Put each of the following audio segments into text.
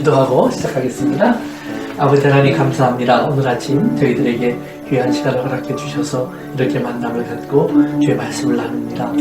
기도하고 시작하겠습니다. 아버지 하나님 감사합니다. 오늘 아침 저희들에게 귀한 시간을 허락해 주셔서 이렇게 만남을 갖고 주의 말씀을 나눕니다.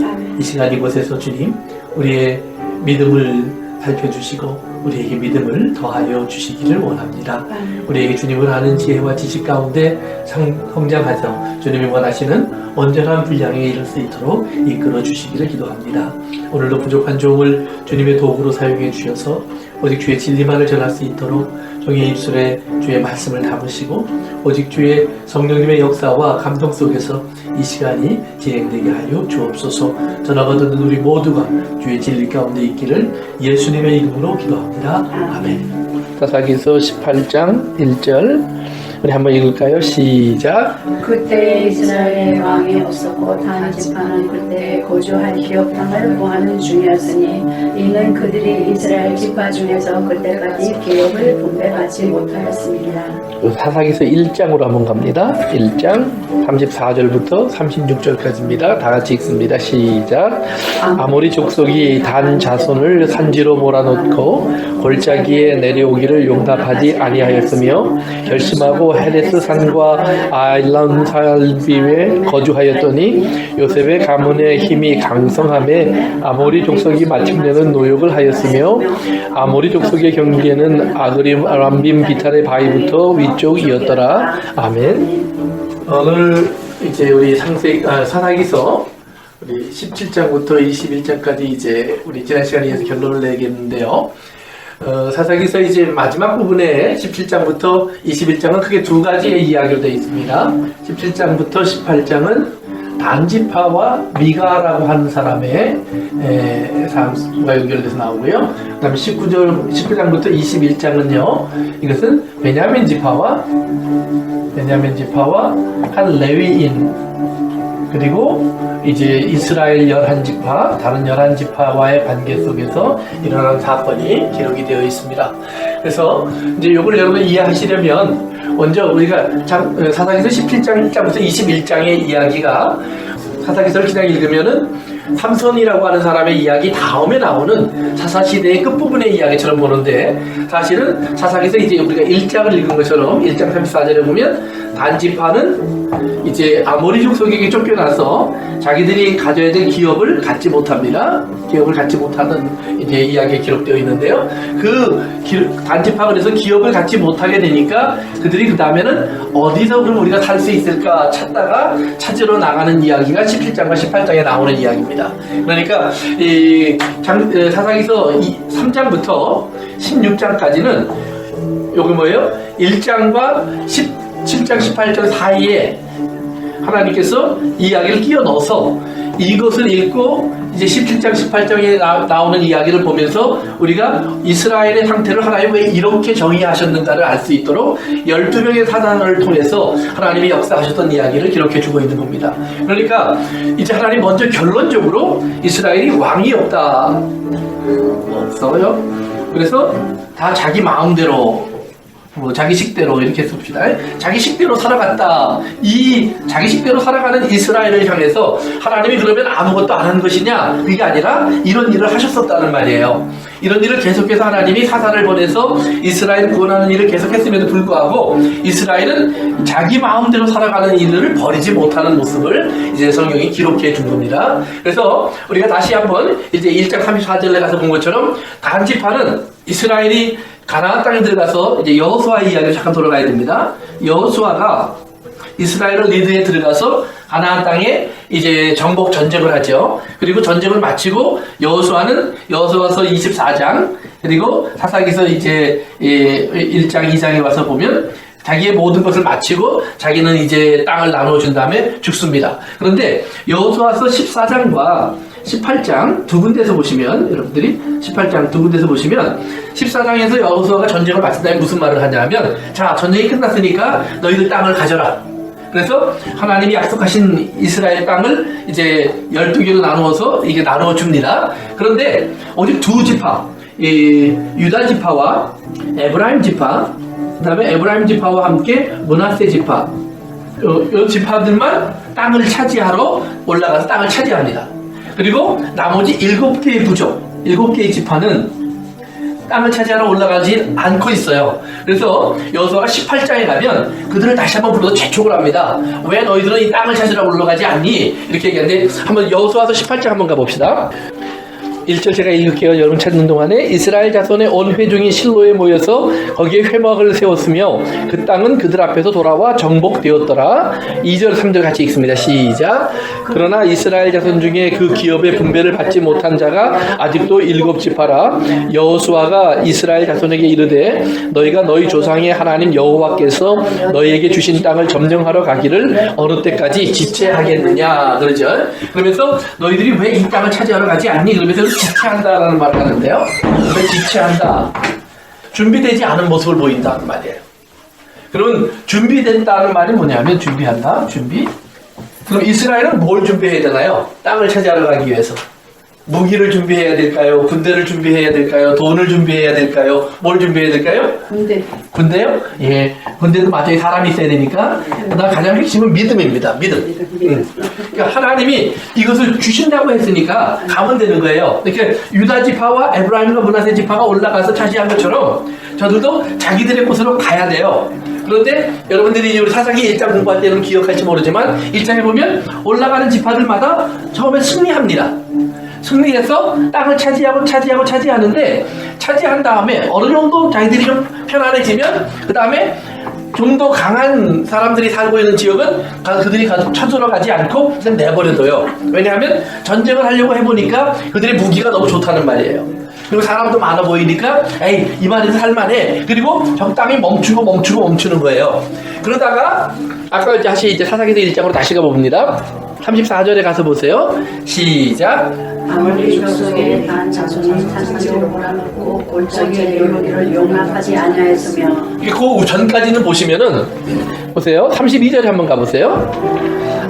이 시간 이곳에서 주님 우리의 믿음을 살펴주시고 우리에게 믿음을 더하여 주시기를 원합니다. 우리에게 주님을 아는 지혜와 지식 가운데 성장하여 주님이 원하시는 온전한 분량에 이를 수 있도록 이끌어 주시기를 기도합니다. 오늘도 부족한 종을 주님의 도구로 사용해 주셔서 오직 주의 진리만을 전할 수 있도록 종의 입술에 주의 말씀을 담으시고 오직 주의 성령님의 역사와 감동 속에서 이 시간이 진행되게 하여 주옵소서. 전화가 듣는 우리 모두가 주의 진리 가운데 있기를 예수님의 이름으로 기도합니다. 아멘. 사사기서 18장 1절 우리 한번 읽을까요? 시작. 그때 이스라엘의 왕이 없었고 단 지파는 그때 거주할 기업 땅을 구하는 중이었으니 이는 그들이 이스라엘 지파 중에서 그때까지 기업을 분배받지 못하였습니다. 사사기서 1장으로 한번 갑니다. 1장 34절부터 36절까지입니다. 다 같이 읽습니다. 시작. 아모리 족속이 단 자손을 산지로 몰아넣고 골짜기에 내려오기를 용납하지 아니하였으며 결심하고 헤레스 산과 아일란 살비에 거주하였더니 요셉의 가문의 힘이 강성함에 아모리 족속이 마침내는 노역을 하였으며 아모리 족속의 경계는 아그림 비탈의 바위부터 위쪽이었더라. 아멘. 오늘 이제 우리 사사기서 우리 17장부터 21장까지 이제 우리 지난 시간에 결론을 내겠는데요. 사사기서 이제 마지막 부분에 17장부터 21장은 크게 두 가지의 이야기로 되어 있습니다. 17장부터 18장은 단지파와 미가라고 하는 사람의 사람과 연결돼서 나오고요. 그 다음에 19장부터 21장은요. 이것은 베냐민 지파와 한 레위인 그리고 이제 이스라엘 11지파, 다른 11지파와의 관계 속에서 일어난 사건이 기록이 되어 있습니다. 그래서 이제 이걸 여러분 이해하시려면 먼저 우리가 사사기서 17장 1장부터 21장의 이야기가 사사기서를 그냥 읽으면은 삼손이라고 하는 사람의 이야기 다음에 나오는 사사시대의 끝부분의 이야기처럼 보는데 사실은 사사기서 이제 우리가 1장을 읽은 것처럼 1장 34절에 보면 단지파는 이제 아모리 족속에게 쫓겨나서 자기들이 가져야 될 기업을 갖지 못합니다. 기업을 갖지 못하는 이제 이야기가 기록되어 있는데요. 그 단지파 그래서 기업을 갖지 못하게 되니까 그들이 그 다음에는 어디서 그럼 우리가 살 수 있을까 찾다가 찾으러 나가는 이야기가 17장과 18장에 나오는 이야기입니다. 그러니까 이 사사기서 3장부터 16장까지는 여기 뭐예요? 1장과 17장 18장 사이에 하나님께서 이야기를 끼워 넣어서 이것을 읽고 이제 17장 18장에 나오는 이야기를 보면서 우리가 이스라엘의 상태를 하나님 왜 이렇게 정의하셨는가를 알 수 있도록 12명의 사단을 통해서 하나님이 역사하셨던 이야기를 기록해 주고 있는 겁니다. 그러니까 이제 하나님 먼저 결론적으로 이스라엘이 왕이 없어요. 그래서 다 자기 마음대로 자기 식대로 이렇게 씁시다. 자기 식대로 살아갔다. 이 자기 식대로 살아가는 이스라엘을 향해서 하나님이 그러면 아무것도 안 한 것이냐? 그게 아니라 이런 일을 하셨었다는 말이에요. 이런 일을 계속해서 하나님이 사사를 보내서 이스라엘 구원하는 일을 계속했음에도 불구하고 이스라엘은 자기 마음대로 살아가는 일을 버리지 못하는 모습을 이제 성경이 기록해 준 겁니다. 그래서 우리가 다시 한번 이제 1장 34절에 가서 본 것처럼 단지파는 이스라엘이 가나안 땅에 들어가서 이제 여호수아의 이야기를 잠깐 돌아가야 됩니다. 여호수아가 이스라엘을 리드에 들어가서 가나안 땅에 이제 정복 전쟁을 하죠. 그리고 전쟁을 마치고 여호수아서 24장 그리고 사사기서 이제 1장 2장에 와서 보면 자기의 모든 것을 마치고 자기는 이제 땅을 나눠준 다음에 죽습니다. 그런데 여호수아서 14장과 18장 두 군데서 보시면 여러분들이 18장 두 군데서 보시면 14장에서 여호수아가 전쟁을 마친 다음에 무슨 말을 하냐면 자 전쟁이 끝났으니까 너희들 땅을 가져라. 그래서 하나님이 약속하신 이스라엘 땅을 이제 12개로 나누어서 이게 나누어 줍니다. 그런데 오직 두 지파 유다 지파와 에브라임 지파 그 다음에 에브라임 지파와 함께 므낫세 지파 이 지파들만 땅을 차지하러 올라가서 땅을 차지합니다. 그리고 나머지 7개의 부족, 7개의 지파는 땅을 차지하러 올라가지 않고 있어요. 그래서 여호수아가 18장에 가면 그들을 다시 한번 불러서 재촉을 합니다. 왜 너희들은 이 땅을 찾으러 올라가지 않니? 이렇게 얘기하는데 한번 여호수아서 18장 한번 가봅시다. 1절 제가 읽을게요. 여러분 찾는 동안에 이스라엘 자손의 온 회중이 실로에 모여서 거기에 회막을 세웠으며 그 땅은 그들 앞에서 돌아와 정복되었더라. 2절 3절 같이 읽습니다. 시작. 그러나 이스라엘 자손 중에 그 기업의 분배를 받지 못한 자가 아직도 7지파라. 여호수아가 이스라엘 자손에게 이르되 너희가 너희 조상의 하나님 여호와께서 너희에게 주신 땅을 점령하러 가기를 어느 때까지 지체하겠느냐 그러죠. 그러면서 너희들이 왜 이 땅을 차지하러 가지 않니? 그러면서 지체한다라는 말을 하는데요. 왜 지체한다? 준비되지 않은 모습을 보인다는 말이에요. 그러면 준비된다는 말이 뭐냐면 준비한다, 준비. 그럼 이스라엘은 뭘 준비해야 되나요? 땅을 차지하러 가기 위해서. 무기를 준비해야 될까요? 군대를 준비해야 될까요? 돈을 준비해야 될까요? 뭘 준비해야 될까요? 군대. 군대요? 예. 군대도 마땅히 사람이 있어야 되니까. 그다음 가장 핵심은 믿음입니다. 믿음. 그러니까 하나님이 이것을 주신다고 했으니까 가면 되는 거예요. 그러니까 유다 지파와 에브라임과 므낫세 지파가 올라가서 차지한 것처럼 저들도 자기들의 곳으로 가야 돼요. 그런데 여러분들이 우리 사사기 1장 공부할 때는 기억할지 모르지만 1장에 보면 올라가는 지파들마다 처음에 승리합니다. 승리해서 땅을 차지하는데 차지한 다음에 어느 정도 자기들이 좀 편안해지면 그 다음에 좀 더 강한 사람들이 살고 있는 지역은 그들이 쳐들어 가지 않고 그냥 내버려둬요. 왜냐하면 전쟁을 하려고 해보니까 그들의 무기가 너무 좋다는 말이에요. 그리고 사람도 많아 보이니까 에이 이만해서 살만해. 그리고 적당히 멈추는 거예요. 그러다가 아까 다시 이제 사사기서 1장으로 다시 가봅니다. 34절에 가서 보세요. 시작. 아무리 족속의 단 자손이 산산으로 몰아넣고 골짜기에 내려오기를 용납하지 아니하였으며. 그 전까지는 보시면은 보세요. 32절에 한번 가보세요.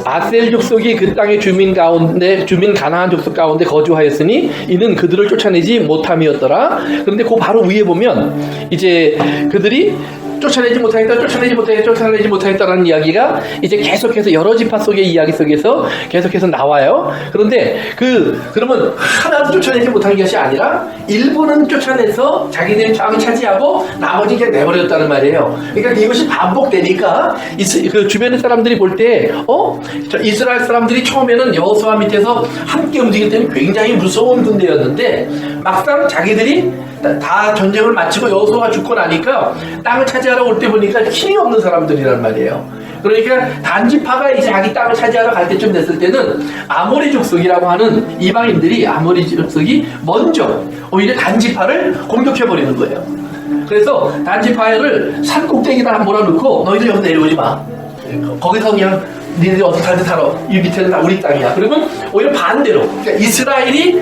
아셀 족속이 그 땅의 주민 가나안 족속 가운데 거주하였으니 이는 그들을 쫓아내지 못함이었더라. 그런데 그 바로 위에 보면 이제 그들이 쫓아내지 못하겠다라는 이야기가 이제 계속해서 여러 지파 속의 이야기 속에서 계속해서 나와요. 그런데 그러면 하나도 쫓아내지 못한 것이 아니라 일부는 쫓아내서 자기들이 땅을 차지하고 나머지 그냥 내버렸다는 말이에요. 그러니까 이것이 반복되니까 그 주변의 사람들이 볼 때 이스라엘 사람들이 처음에는 여호수아 밑에서 함께 움직일 때는 굉장히 무서운 군대였는데 막상 자기들이 다 전쟁을 마치고 여호수아가 죽고 나니까 땅을 차지하러 올 때 보니까 힘이 없는 사람들이란 말이에요. 그러니까 단지파가 이제 자기 땅을 차지하러 갈 때쯤 됐을 때는 아모리 족속이라고 하는 이방인들이 아모리 족속이 먼저 오히려 단지파를 공격해버리는 거예요. 그래서 단지파를 산 꼭대기에다 몰아넣고 너희들 여기 내려오지 마. 거기서 그냥 니네들이 어떻게 살든 살아. 이 밑에는 다 우리 땅이야. 그러면 오히려 반대로 그러니까 이스라엘이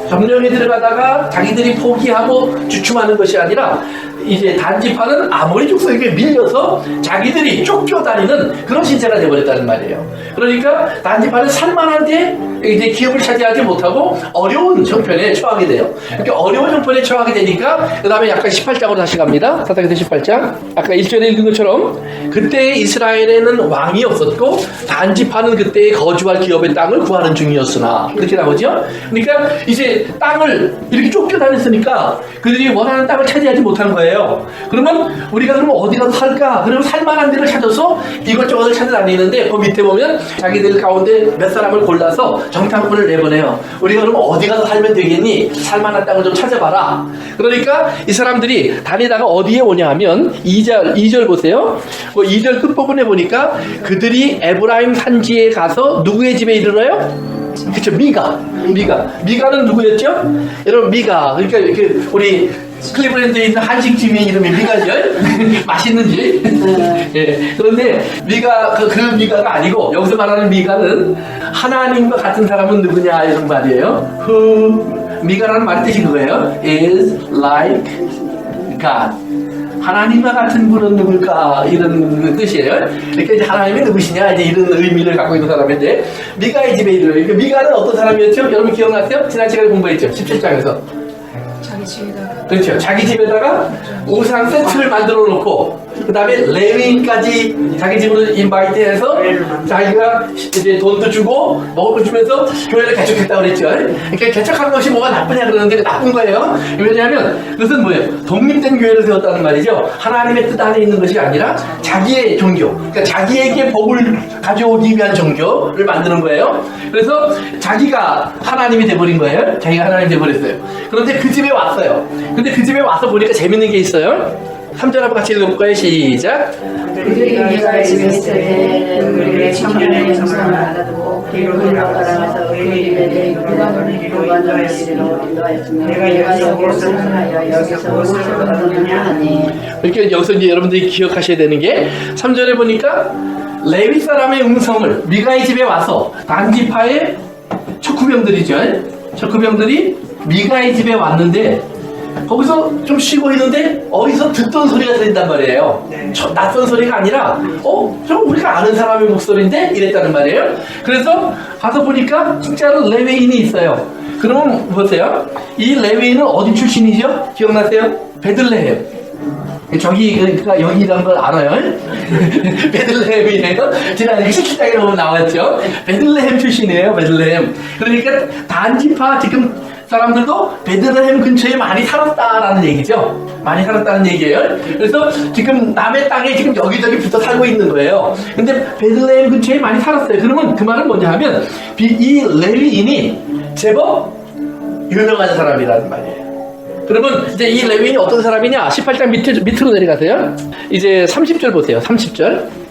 점령에 들어가다가 자기들이 포기하고 주춤하는 것이 아니라 이제 단지파는 아모리 족속에게 밀려서 자기들이 쫓겨다니는 그런 신세가 되어버렸다는 말이에요. 그러니까 단지파는 살만한데 이제 기업을 차지하지 못하고 어려운 형편에 처하게 돼요. 이렇게 어려운 형편에 처하게 되니까 그 다음에 약간 18장으로 다시 갑니다. 사사기서 18장. 아까 1절에 읽은 것처럼 그때 이스라엘에는 왕이 없었고 단지파는 그때 거주할 기업의 땅을 구하는 중이었으나 그렇게 나오죠. 그러니까 이제 땅을 이렇게 쫓겨다녔으니까 그들이 원하는 땅을 차지하지 못한 거예요. 그러면 우리가 그러면 어디 가서 살까? 그러면 살만한 데를 찾아서 이것저것을 찾아다니는데 그 밑에 보면 자기들 가운데 몇 사람을 골라서 정탐꾼을 내보내요. 우리가 그러면 어디 가서 살면 되겠니? 살만한 땅을 좀 찾아봐라. 그러니까 이 사람들이 다니다가 어디에 오냐 하면 2절 보세요. 2절 끝부분에 보니까 그들이 에브라임 산지에 가서 누구의 집에 이르러요? 그렇죠. 미가는 누구였죠? 여러분 미가 그러니까 이렇게 우리 클리브랜드에 있는 한식집의 이름이 미가죠. 맛있는 집. 예. 그런데 미가 그 미가가 아니고 여기서 말하는 미가는 하나님과 같은 사람은 누구냐 이런 말이에요. 미가라는 말의 뜻이 그거예요. is like God. 하나님과 같은 분은 누굴까 이런 뜻이에요. 그러니까 이제 하나님이 누구시냐 이제 이런 의미를 갖고 있는 사람인데 미가의 집에 이르러. 그러니까 미가는 어떤 사람이었죠? 여러분 기억나세요? 지난 시간에 공부했죠. 17장에서. 자기 집에다가. 그렇죠. 자기 집에다가 우상 세트를 만들어 놓고 그 다음에 레위인까지 자기 집으로 인바이트해서 자기가 이제 돈도 주고 먹을 거 주면서 교회를 개척했다고 그랬죠. 그러니까 개척한 것이 뭐가 나쁘냐 그러는데 나쁜 거예요. 왜냐하면 그것은 뭐예요? 독립된 교회를 세웠다는 말이죠. 하나님의 뜻 안에 있는 것이 아니라 자기의 종교, 그러니까 자기에게 복을 가져오기 위한 종교를 만드는 거예요. 그래서 자기가 하나님이 돼버린 거예요. 자기가 하나님이 돼버렸어요. 그런데 그 집에 왔어요. 근데 그 집에 와서 보니까 재밌는 게 있어요. 3절 한번 같이 읽어볼까요? 시작. 그들이 네가 집에 있을 때 그들의 청년의 영상을 알아두고 뒤로 돌아가서 그 일에 누가 너를 이리로 인도하였으며 내가 여기서 하여 여기서 무엇을 얻었느냐 하니. 이렇게 여기서 이제 여러분들이 기억하셔야 되는 게 3절에 보니까 레위 사람의 음성을 미가의 집에 와서 단지파의 척후병들이죠. 척후병들이 미가의 집에 왔는데 거기서 좀 쉬고 있는데 어디서 듣던 소리가 들린단 말이에요. 낯선 소리가 아니라 좀 우리가 아는 사람의 목소리인데 이랬다는 말이에요. 그래서 가서 보니까 진짜로 레위인이 있어요. 그러면 보세요. 이 레위인은 어디 출신이죠? 기억나세요? 베들레헴. 저기 그러니까 여기라는 걸 알아요. 베들레헴이에요. 지난해 식탁에 보면 나왔죠. 베들레헴 출신이에요. 베들레헴. 그러니까 단지파 지금 사람들도 베들레헴 근처에 많이 살았다라는 얘기죠. 많이 살았다는 얘기예요. 그래서 지금 남의 땅에 지금 여기저기 붙어 살고 있는 거예요. 근데 베들레헴 근처에 많이 살았어요. 그러면 그 말은 뭐냐 하면 이 레위인이 제법 유명한 사람이라는 말이에요. 그러면 이제 이 레위인이 어떤 사람이냐? 18장 밑으로 내려가세요. 이제 30절 보세요. 30절.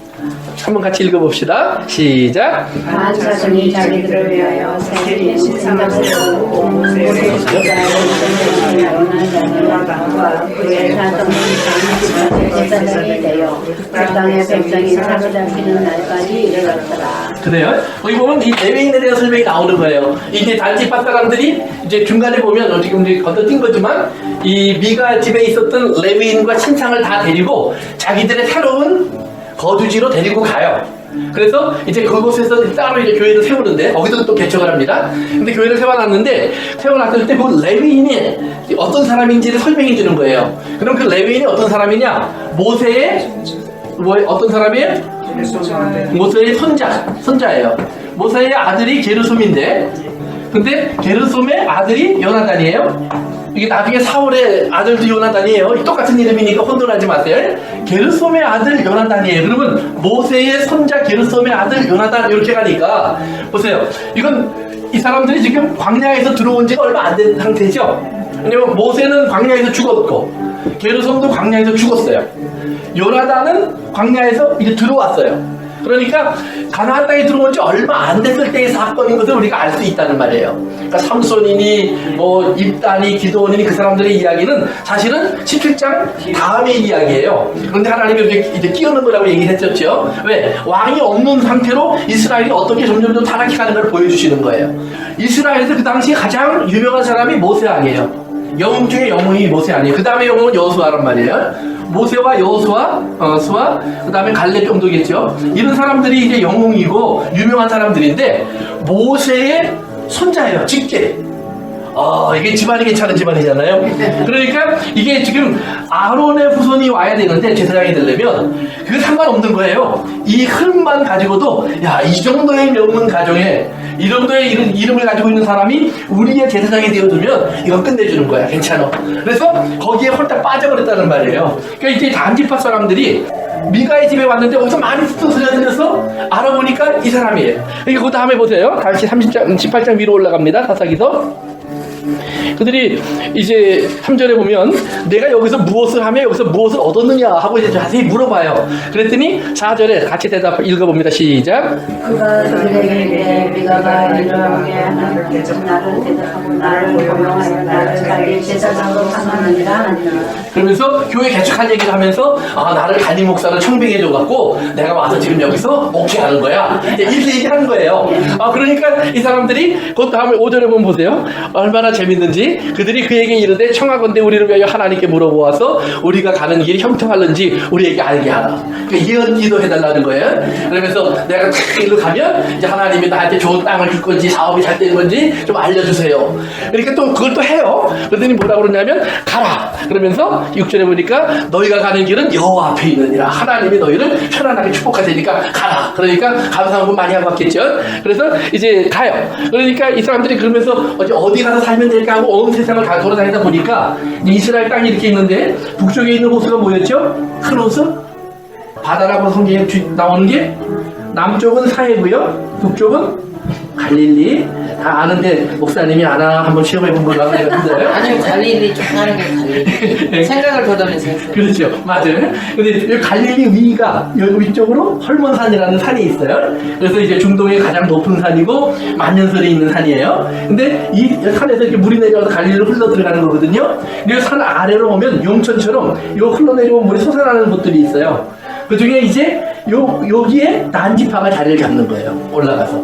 한번 같이 읽어봅시다. 시작. 한 자손이 자기들을 위하여 새로운 신상을 세우고 모세의 자녀의 원하자는 그의 자손이 제사장이 되어 그 땅의 백성이 사로잡히는 날까지 이르렀더라. 그래요? 거기 보면 이 레위인에 대한 설명이 나오는 거예요. 이제 단지파 사람들이 이제 중간에 보면 지금 건너뛴 거지만 이 미가 집에 있었던 레위인과 신상을 다 데리고 자기들의 새로운 거주지로 데리고 가요. 그래서 이제 그곳에서 따로 이제 교회를 세우는데 거기서 또 개척을 합니다. 근데 교회를 세워놨는데 세워놨을 때 그 레위인이 어떤 사람인지를 설명해 주는 거예요. 그럼 그 레위인이 어떤 사람이냐? 모세의 어떤 사람이에요? 모세의 손자예요. 모세의 아들이 게르솜인데 근데 게르솜의 아들이 요나단이에요. 이게 나중에 사울의 아들도 요나단이에요. 똑같은 이름이니까 혼돈하지 마세요. 게르솜의 아들 요나단이에요. 그러면 모세의 손자 게르솜의 아들 요나단 이렇게 가니까 보세요. 이건 이 사람들이 지금 광야에서 들어온 지가 얼마 안 된 상태죠. 왜냐면 모세는 광야에서 죽었고 게르솜도 광야에서 죽었어요. 요나단은 광야에서 이제 들어왔어요. 그러니까 가나안 땅에 들어온 지 얼마 안 됐을 때의 사건인 것을 우리가 알 수 있다는 말이에요. 그러니까 삼손이니 뭐 입단이 기도원이니 그 사람들의 이야기는 사실은 17장 다음의 이야기예요. 그런데 하나님이 이렇게 이제 끼우는 거라고 얘기했었죠. 왜? 왕이 없는 상태로 이스라엘이 어떻게 점점 타락해가는 걸 보여주시는 거예요. 이스라엘에서 그 당시 가장 유명한 사람이 모세 아니에요. 영웅 중에 영웅이 모세 아니에요. 그 다음에 영웅은 여호수아란 말이에요. 모세와 여호수아, 그 다음에 갈렙 정도겠죠. 이런 사람들이 이제 영웅이고 유명한 사람들인데 모세의 손자예요. 직계. 이게 집안이 괜찮은 집안이잖아요. 그러니까 이게 지금 아론의 후손이 와야 되는데 제사장이 되려면 그게 상관없는 거예요. 이 흐름만 가지고도 이 정도의 명문 가정에 이 정도의 이름을 가지고 있는 사람이 우리의 제사장이 되어두면 이건 끝내주는 거야. 괜찮아. 그래서 거기에 홀딱 빠져버렸다는 말이에요. 그러니까 이제 단지파 사람들이 미가의 집에 왔는데 거기서 많이 듣던 소리가 들려서 알아보니까 이 사람이에요. 그 다음에 보세요. 다시 18장 위로 올라갑니다. 사사기서. 그들이 이제 3절에 보면 내가 여기서 무엇을 하며 여기서 무엇을 얻었느냐 하고 이제 자세히 물어봐요. 그랬더니 4절에 같이 대답 읽어봅니다. 시작. 그가 그들에게 이르되 미가가 이러하게 나를 대적하고 나를 고용하여 나를 자기 제사장으로 삼았느니라 하니라. 그러면서 교회 개척한 얘기를 하면서 나를 담임 목사로 청빙해줘갖고 내가 와서 지금 여기서 목회하는 거야. 이렇게 얘기하는 거예요. 그러니까 이 사람들이 그 다음에 5절에 보면 보세요. 얼마나 재밌는지 그들이 그에게 이르되 청하건대 우리를 위하여 하나님께 물어보아서 우리가 가는 길이 형통할는지 우리에게 알게 하라. 그러니까 예언기도 해달라는 거예요. 그러면서 내가 탁 일로 가면 이제 하나님이 나한테 좋은 땅을 줄 건지 사업이 잘 되는 건지 좀 알려주세요. 그러니까 또 그걸 또 해요. 그러더니 뭐라 그러냐면 가라. 그러면서 6절에 보니까 너희가 가는 길은 여호와 앞에 있느니라. 하나님이 너희를 편안하게 축복하시니까 가라. 그러니까 감사한 분 많이 하고 왔겠죠. 그래서 이제 가요. 그러니까 이 사람들이 그러면서 어디 가서 살면 될까 하고 온 세상을 다 돌아다니다 보니까 이스라엘 땅이 이렇게 있는데 북쪽에 있는 호수가 뭐였죠? 큰 호수? 바다라고 성경에 나오는 게 남쪽은 사해고요, 북쪽은 갈릴리. 다 아는데 목사님이 아나 한번 시험해본 걸로 알고 있는데 아니요, 갈릴리 좀 다른 게 갈릴리. 생각을 더듬면서 했어요. 그렇죠, 맞아요. 근데 이 갈릴리 위가 여기 위쪽으로 헐몬산이라는 산이 있어요. 그래서 이제 중동의 가장 높은 산이고 만년설이 있는 산이에요. 근데 이 산에서 이렇게 물이 내려와서 갈릴리로 흘러 들어가는 거거든요. 이 산 아래로 오면 용천처럼 요 흘러 내려온 물이 솟아나는 곳들이 있어요. 그 중에 이제 여기에 난지파가 자리를 잡는 거예요. 올라가서.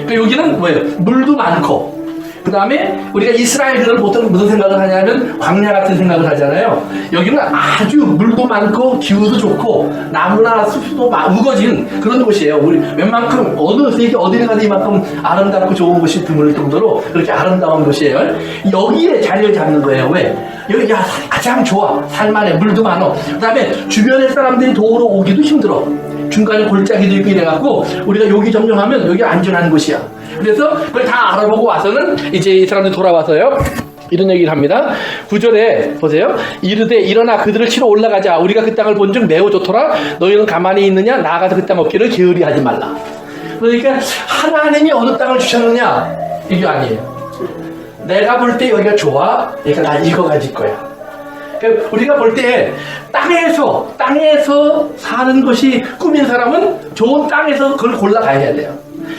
그러니까 여기는 뭐예요? 물도 많고, 그 다음에 우리가 이스라엘을 보통 무슨 생각을 하냐면 광야 같은 생각을 하잖아요. 여기는 아주 물도 많고 기후도 좋고 나무나 숲도 우거진 그런 곳이에요. 우리 웬만큼 어느 세계 어디를 가도 이만큼 아름답고 좋은 곳이 드물 정도로 그렇게 아름다운 곳이에요. 여기에 자리를 잡는 거예요. 왜? 여기 가장 좋아. 살만해. 물도 많어. 그 다음에 주변의 사람들이 도우러 오기도 힘들어. 중간에 골짜기도 있고 이래갖고 우리가 여기 점령하면 여기 안전한 곳이야. 그래서 그걸 다 알아보고 와서는 이제 이 사람들이 돌아와서요 이런 얘기를 합니다. 9절에 보세요. 이르되 일어나 그들을 치러 올라가자. 우리가 그 땅을 본즉 매우 좋더라. 너희는 가만히 있느냐? 나아가서 그 땅 얻기를 게으리하지 말라. 그러니까 하나님이 어느 땅을 주셨느냐 이게 아니에요. 내가 볼 때 여기가 좋아. 그러니까 나 이거 가질 거야. 그러니까 우리가 볼 때 땅에서 사는 것이 꿈인 사람은 좋은 땅에서 그걸 골라가야 돼요.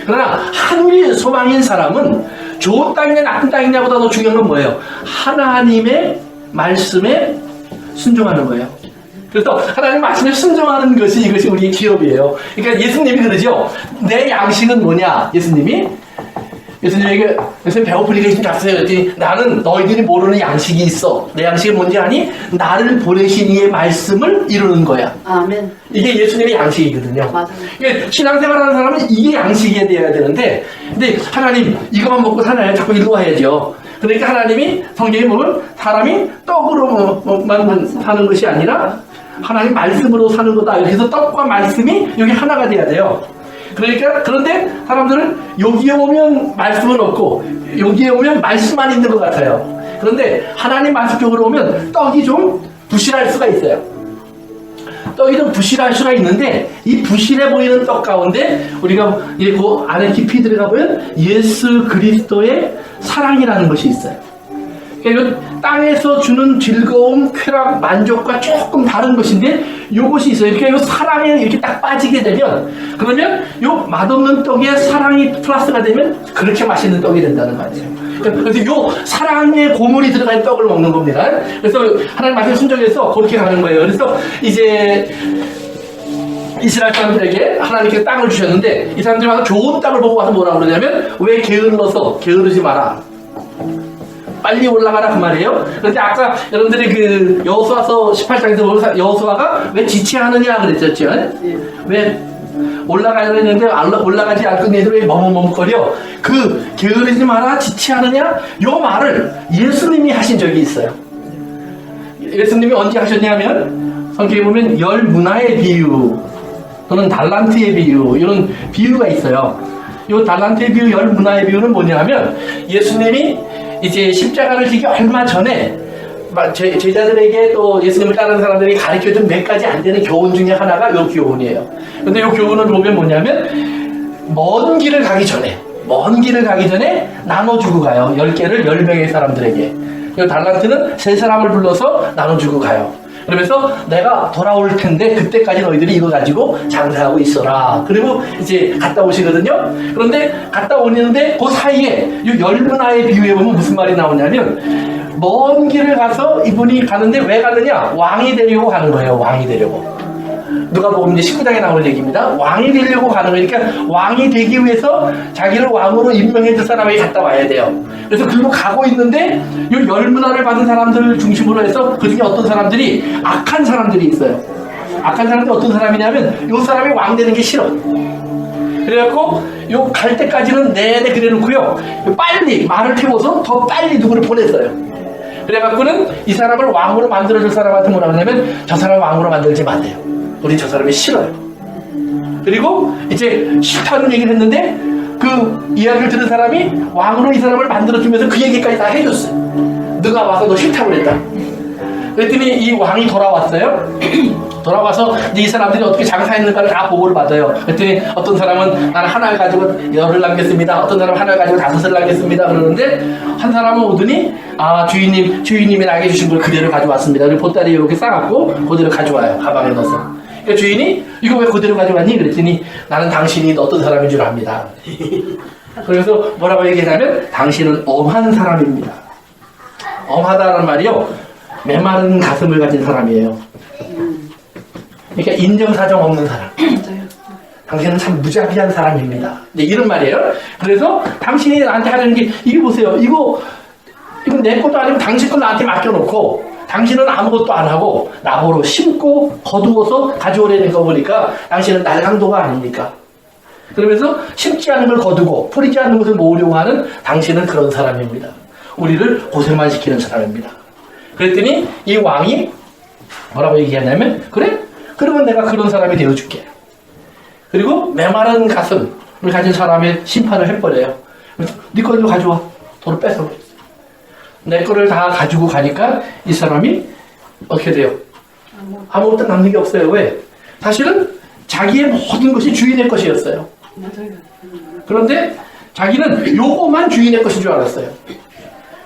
그러나 하늘의 소망인 사람은 좋은 땅이냐 나쁜 땅이냐보다 더 중요한 건 뭐예요? 하나님의 말씀에 순종하는 거예요. 그래서 하나님 말씀에 순종하는 것이 이것이 우리의 기업이에요. 그러니까 예수님이 그러죠. 내 양식은 뭐냐? 예수님에게 배고프니까 좀 잡수세요. 그랬더니 나는 너희들이 모르는 양식이 있어. 내 양식이 뭔지 아니? 나를 보내신 이의 말씀을 이루는 거야. 아멘. 이게 예수님의 양식이거든요. 맞아요. 그러니까 신앙생활하는 사람은 이게 양식이 되어야 되는데, 근데 하나님 이것만 먹고 사나요? 자꾸 일로 와야죠. 그러니까 하나님이 성경에 보면 사람이 떡으로만 사는 것이 아니라 하나님 말씀으로 사는 거다. 그래서 떡과 말씀이 여기 하나가 돼야 돼요. 그러니까 그런데 사람들은 여기에 오면 말씀은 없고 여기에 오면 말씀만 있는 것 같아요. 그런데 하나님 말씀 쪽으로 오면 떡이 좀 부실할 수가 있어요. 떡이 좀 부실할 수가 있는데 이 부실해 보이는 떡 가운데 우리가 그 안에 깊이 들어가 보면 예수 그리스도의 사랑이라는 것이 있어요. 그러니까 땅에서 주는 즐거움, 쾌락, 만족과 조금 다른 것인데 요것이 있어요. 이렇게 요 사랑에 이렇게 딱 빠지게 되면 그러면 요 맛없는 떡에 사랑이 플러스가 되면 그렇게 맛있는 떡이 된다는 말이에요. 그래서 요 사랑의 고물이 들어간 떡을 먹는 겁니다. 그래서 하나님 말씀 순종해서 그렇게 가는 거예요. 그래서 이제 이스라엘 사람들에게 하나님께서 땅을 주셨는데 이 사람들이 와서 좋은 땅을 보고 와서 뭐라고 그러냐면 왜 게으르지 마라. 빨리 올라가라 그 말이에요. 그런데 아까 여러분들이 그 여호수아서 18장에서 여호수아가 왜 지체하느냐 그랬었죠. 왜 올라가야 되는데 올라가지 않고 얘들 왜 머뭇머뭇거려. 그 게으르지 마라 지체하느냐 요 말을 예수님이 하신 적이 있어요. 예수님이 언제 하셨냐면 성경에 보면 열 문화의 비유 또는 달란트의 비유 이런 비유가 있어요. 요 달란트의 비유 열 문화의 비유는 뭐냐면 예수님이 이제 십자가를 지기 얼마 전에 제자들에게 또 예수님을 따르는 사람들이 가르쳐준 몇 가지 안 되는 교훈 중에 하나가 요 교훈이에요. 근데 요 교훈을 보면 뭐냐면 먼 길을 가기 전에 나눠주고 가요. 10개를 10명의 사람들에게. 요 달란트는 3사람을 불러서 나눠주고 가요. 그러면서 내가 돌아올 텐데 그때까지 너희들이 이거 가지고 장사하고 있어라. 그리고 이제 갔다 오시거든요. 그런데 갔다 오는데 그 사이에 이 열문화의 비유에 보면 무슨 말이 나오냐면 먼 길을 가서 이분이 가는데 왜 가느냐? 왕이 되려고 가는 거예요. 왕이 되려고. 누가복음 이제 19장에 나오는 얘기입니다. 왕이 되려고 가는 거니까 왕이 되기 위해서 자기를 왕으로 임명해 줄 사람에게 갔다 와야 돼요. 그래서 그리고 가고 있는데 이 열문화를 받은 사람들을 중심으로 해서 그 중에 어떤 사람들이 악한 사람들이 있어요. 악한 사람들이 어떤 사람이냐면 이 사람이 왕 되는 게 싫어. 그래갖고 요 갈 때까지는 내내 그래놓고요 빨리 말을 태워서 더 빨리 누구를 보냈어요. 그래갖고는 이 사람을 왕으로 만들어줄 사람한테 뭐라 하냐면 저 사람을 왕으로 만들지 마세요. 우리 저 사람이 싫어요. 그리고 이제 싫다는 얘기를 했는데 그 이야기를 들은 사람이 왕으로 이 사람을 만들어주면서 그 얘기까지 다 해줬어요. 너가 와서 너 싫다고 그랬다. 그랬더니 이 왕이 돌아왔어요. 돌아와서 이 사람들이 어떻게 장사했는가를 다 보고를 받아요. 그랬더니 어떤 사람은 나는 하나를 가지고 열을 남겼습니다. 어떤 사람은 하나를 가지고 5을 남겼습니다. 그러는데 한 사람은 오더니 주인님이 나에게 주신 걸 그대로 가져왔습니다. 그리고 보따리에 이렇게 싸갖고 그대로 가져와요. 가방에 넣어서. 그러니까 주인이 이거 왜 그대로 가져왔니? 그랬더니 나는 당신이 어떤 사람인 줄 압니다. 그래서 뭐라고 얘기하냐면 당신은 엄한 사람입니다. 엄하다는 말이요. 메마른 가슴을 가진 사람이에요. 그러니까 인정사정 없는 사람. 당신은 참 무자비한 사람입니다. 네, 이런 말이에요. 그래서 당신이 나한테 하는 게 이게 보세요. 이건 내 것도 아니고 당신 걸 나한테 맡겨놓고 당신은 아무것도 안 하고 나보러 심고 거두어서 가져오려는 거 보니까 당신은 날강도가 아닙니까? 그러면서 심지 않은 걸 거두고 뿌리지 않는 것을 모으려고 하는 당신은 그런 사람입니다. 우리를 고생만 시키는 사람입니다. 그랬더니 이 왕이 뭐라고 얘기했냐면 그래? 그러면 내가 그런 사람이 되어줄게. 그리고 메마른 가슴을 가진 사람의 심판을 해버려요. 네 거를 가져와. 돈을 뺏어. 내 거를 다 가지고 가니까 이 사람이 어떻게 돼요? 아무것도 남는 게 없어요. 왜? 사실은 자기의 모든 것이 주인의 것이었어요. 그런데 자기는 요거만 주인의 것인 줄 알았어요.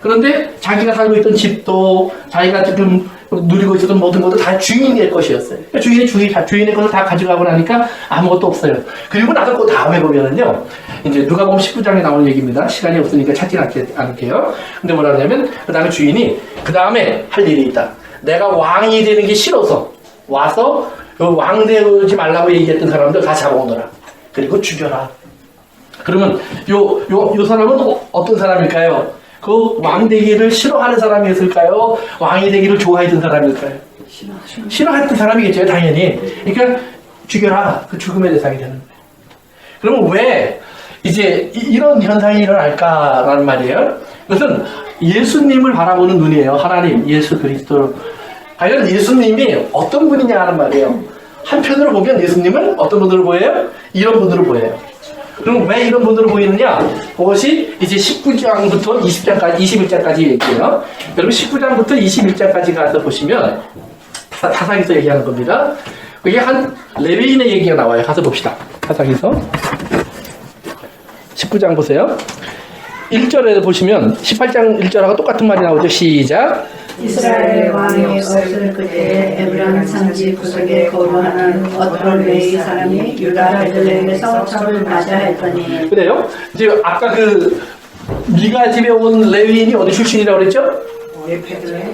그런데 자기가 살고 있던 집도 자기가 지금 누리고 있었던 모든 것도 다 주인의 것이었어요. 그러니까 주인의 것을 다 가져가고 나니까 아무것도 없어요. 그리고 나서 그 다음에 보면은요, 이제 누가복음 19장에 나오는 얘기입니다. 시간이 없으니까 찾지 않을게요. 근데 뭐라 하냐면, 그 다음에 주인이 그 다음에 할 일이 있다. 내가 왕이 되는 게 싫어서 와서 왕 되지 말라고 얘기했던 사람들 다 잡아오너라. 그리고 죽여라. 그러면 요 사람은 어떤 사람일까요? 그 왕 되기를 싫어하는 사람이었을까요? 왕이 되기를 좋아했던 사람일까요? 싫어했던 사람이겠죠, 당연히. 그러니까 죽여라. 그 죽음의 대상이 되는 거예요. 그러면 왜 이제 이런 현상이 일어날까라는 말이에요. 그것은 예수님을 바라보는 눈이에요. 하나님, 예수 그리스도. 과연 예수님이 어떤 분이냐 하는 말이에요. 한편으로 보면 예수님은 어떤 분으로 보여요? 이런 분으로 보여요. 그럼 왜 이런 분으로 보이느냐? 그것이 이제 19장부터 21장까지 얘기해요. 여러분 19장부터 21장까지 가서 보시면 타사기서 얘기하는 겁니다. 그게 한 레위인의 얘기가 나와요. 가서 봅시다. 타사기서 19장 보세요. 1절에 보시면 18장 1절하고 똑같은 말이 나오죠. 시작. 이스라엘 왕이 없을 그때 에브라임 산지 구석에 거주하는 어떤 레위 사람이 유다 베들레헴에서 저를 맞이하였더니. 그래요? 이제 아까 그 미가 집에 온 레위인이 어디 출신이라고 그랬죠?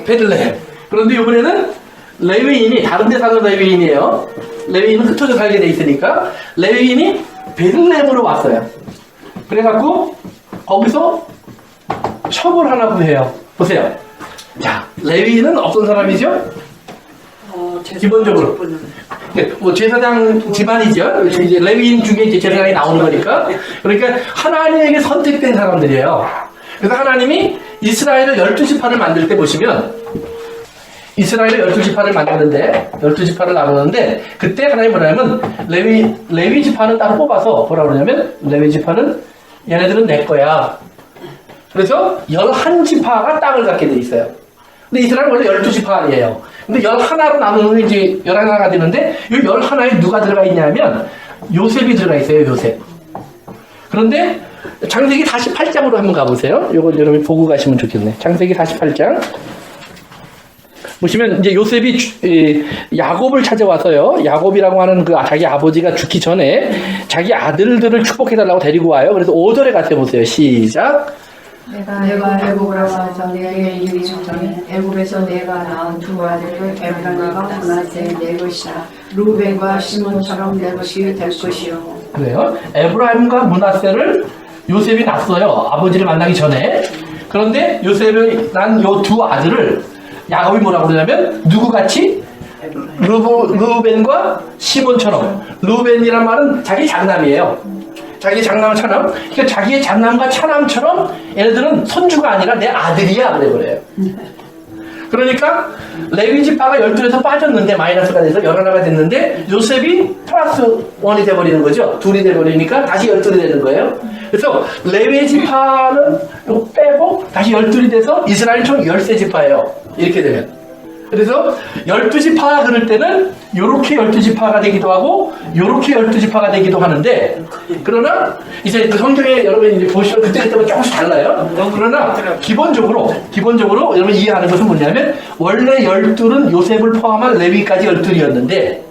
베들레헴. 그런데 이번에는 레위인이 다른 데 사는 레위인이에요. 레위인은 흩어져 살게 돼 있으니까 레위인이 베들레헴으로 왔어요. 그래갖고 거기서 첩을 하나 구해요. 보세요. 자, 레위인은 어떤 사람이죠? 기본적으로 뭐 제사장 집안이죠. 이제 레위인 중에 이제 제사장이 나오는 거니까. 그러니까 하나님에게 선택된 사람들이에요. 그래서 하나님이 이스라엘을 12지파를 만들 때 보시면 이스라엘을 12지파를 만드는데 12지파를 나누는데 그때 하나님 뭐냐면 레위 지파는 따로 뽑아서 뭐라 그러냐면 레위 지파는 얘네들은 내 거야. 그래서 11지파가 땅을 갖게 돼 있어요. 근데 이스라엘은 원래 12지파 아니에요. 근데 11로 나누면 이제 11가 되는데 이 11에 누가 들어가 있냐면 요셉이 들어가 있어요. 요셉. 그런데 창세기 48장으로 한번 가보세요. 요거 여러분 보고 가시면 좋겠네. 창세기 48장 보시면 이제 요셉이 야곱을 찾아와서요. 야곱이라고 하는 그 자기 아버지가 죽기 전에 자기 아들들을 축복해달라고 데리고 와요. 그래서 5절에 가서 보세요. 시작. 내가 애굽으로 와서 내게 이르기 전에 애굽에서 내가 낳은 두 아들을 에브라임과 므낫세 내 것이라. 루벤과 시몬처럼 내 것이 될 것이요. 그래요. 에브라임과 므낫세를 요셉이 낳았어요. 아버지를 만나기 전에. 그런데 요셉이 난 요 두 아들을 야곱이 뭐라고 그러냐면 누구같이? 루벤과 시몬처럼. 루벤이란 말은 자기 장남이에요. 자기 장남과 차남. 그러니까 자기의 장남과 차남처럼 얘네들은 손주가 아니라 내 아들이야. 그래요. 그러니까 레위 지파가 12에서 빠졌는데 마이너스가 돼서 11가 됐는데 요셉이 플러스 1이 돼버리는 거죠. 2이 돼버리니까 다시 12이 되는 거예요. 그래서 레위 지파는 이거 빼고 다시 12이 돼서 이스라엘 총 13지파예요. 이렇게 되면. 그래서 12지파 그럴 때는 요렇게 12지파가 되기도 하고 요렇게 12지파가 되기도 하는데, 그러나 이제 그 성경에 여러분이 이제 보시면 그때마다 조금씩 달라요. 그러나 기본적으로 여러분 이해하는 것은 뭐냐면 원래 12는 요셉을 포함한 레위까지 12이었는데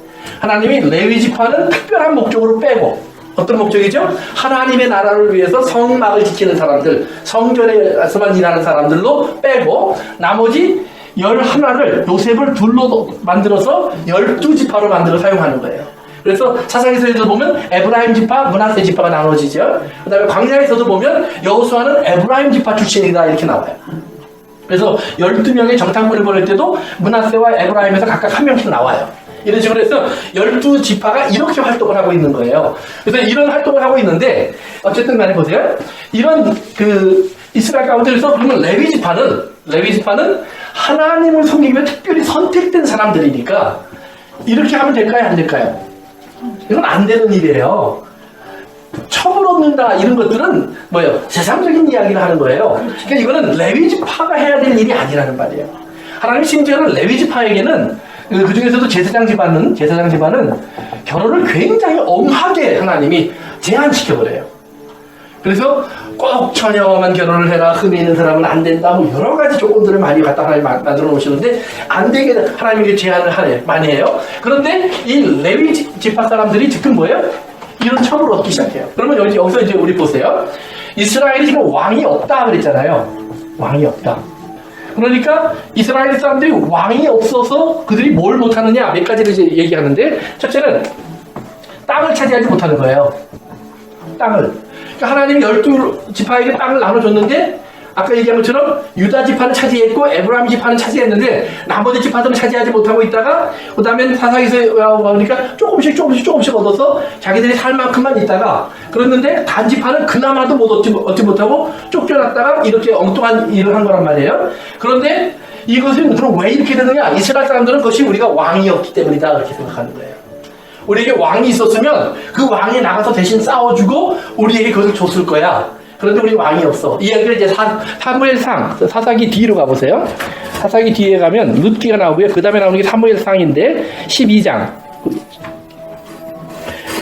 하나님이 레위 지파는 특별한 목적으로 빼고, 어떤 목적이죠? 하나님의 나라를 위해서 성막을 지키는 사람들, 성전에서만 일하는 사람들로 빼고 나머지 11를 요셉을 둘로 만들어서 12지파로 만들어 사용하는 거예요. 그래서 사사기서에서 보면 에브라임 지파, 므낫세 지파가 나눠지죠. 그 다음에 광야에서도 보면 여호수아는 에브라임 지파 출신이다 이렇게 나와요. 그래서 12명의 정탐꾼을 보낼 때도 므낫세와 에브라임에서 각각 한 명씩 나와요. 이런 식으로 해서 12지파가 이렇게 활동을 하고 있는 거예요. 그래서 이런 활동을 하고 있는데 어쨌든 간에 보세요. 이런 그 이스라엘 가운데서 그러면 레위 지파는 하나님을 섬기기 위해 특별히 선택된 사람들이니까 이렇게 하면 될까요? 안 될까요? 이건 안 되는 일이에요. 첩을 얻는다 이런 것들은 뭐예요? 세상적인 이야기를 하는 거예요. 그러니까 이거는 레위 지파가 해야 될 일이 아니라는 말이에요. 하나님 심지어는 레위 지파에게는 그 중에서도 제사장 집안은 결혼을 굉장히 엄하게 하나님이 제한시켜버려요. 그래서 꼭 처녀만 결혼을 해라, 흠이 있는 사람은 안 된다, 뭐 여러 가지 조건들을 많이 갖다 하나님 만들어 놓으시는데 안 되게 하나님이 제한을 많이 해요. 그런데 이 레위 지파 사람들이 지금 뭐예요? 이런 첩을 얻기 시작해요. 그러면 여기서 이제 우리 보세요. 이스라엘이 지금 왕이 없다 그랬잖아요. 왕이 없다. 그러니까 이스라엘 사람들이 왕이 없어서 그들이 뭘 못하느냐 몇 가지를 이제 얘기하는데, 첫째는 땅을 차지하지 못하는 거예요. 땅을. 그러니까 하나님이 12지파에게 땅을 나눠줬는데 아까 얘기한 것처럼 유다 지파는 차지했고 에브라임 지파는 차지했는데 나머지 지파들은 차지하지 못하고 있다가 그 다음에 사사기서 보니까 조금씩 얻어서 자기들이 살 만큼만 있다가, 그랬는데 단 지파는 그나마도 얻지 못하고 쫓겨났다가 이렇게 엉뚱한 일을 한 거란 말이에요. 그런데 이것은 그럼 왜 이렇게 되느냐? 이스라엘 사람들은 그것이 우리가 왕이 없기 때문이다 그렇게 생각하는 거예요. 우리에게 왕이 있었으면 그 왕이 나가서 대신 싸워주고 우리에게 그것을 줬을 거야. 그런데 우리 왕이 없어. 이 이야기를 이제 사무엘상, 사사기 뒤로 가보세요. 사사기 뒤에 가면 룻기가 나오고요. 그 다음에 나오는 게 사무엘상인데 12장.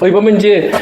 거기 보면 이제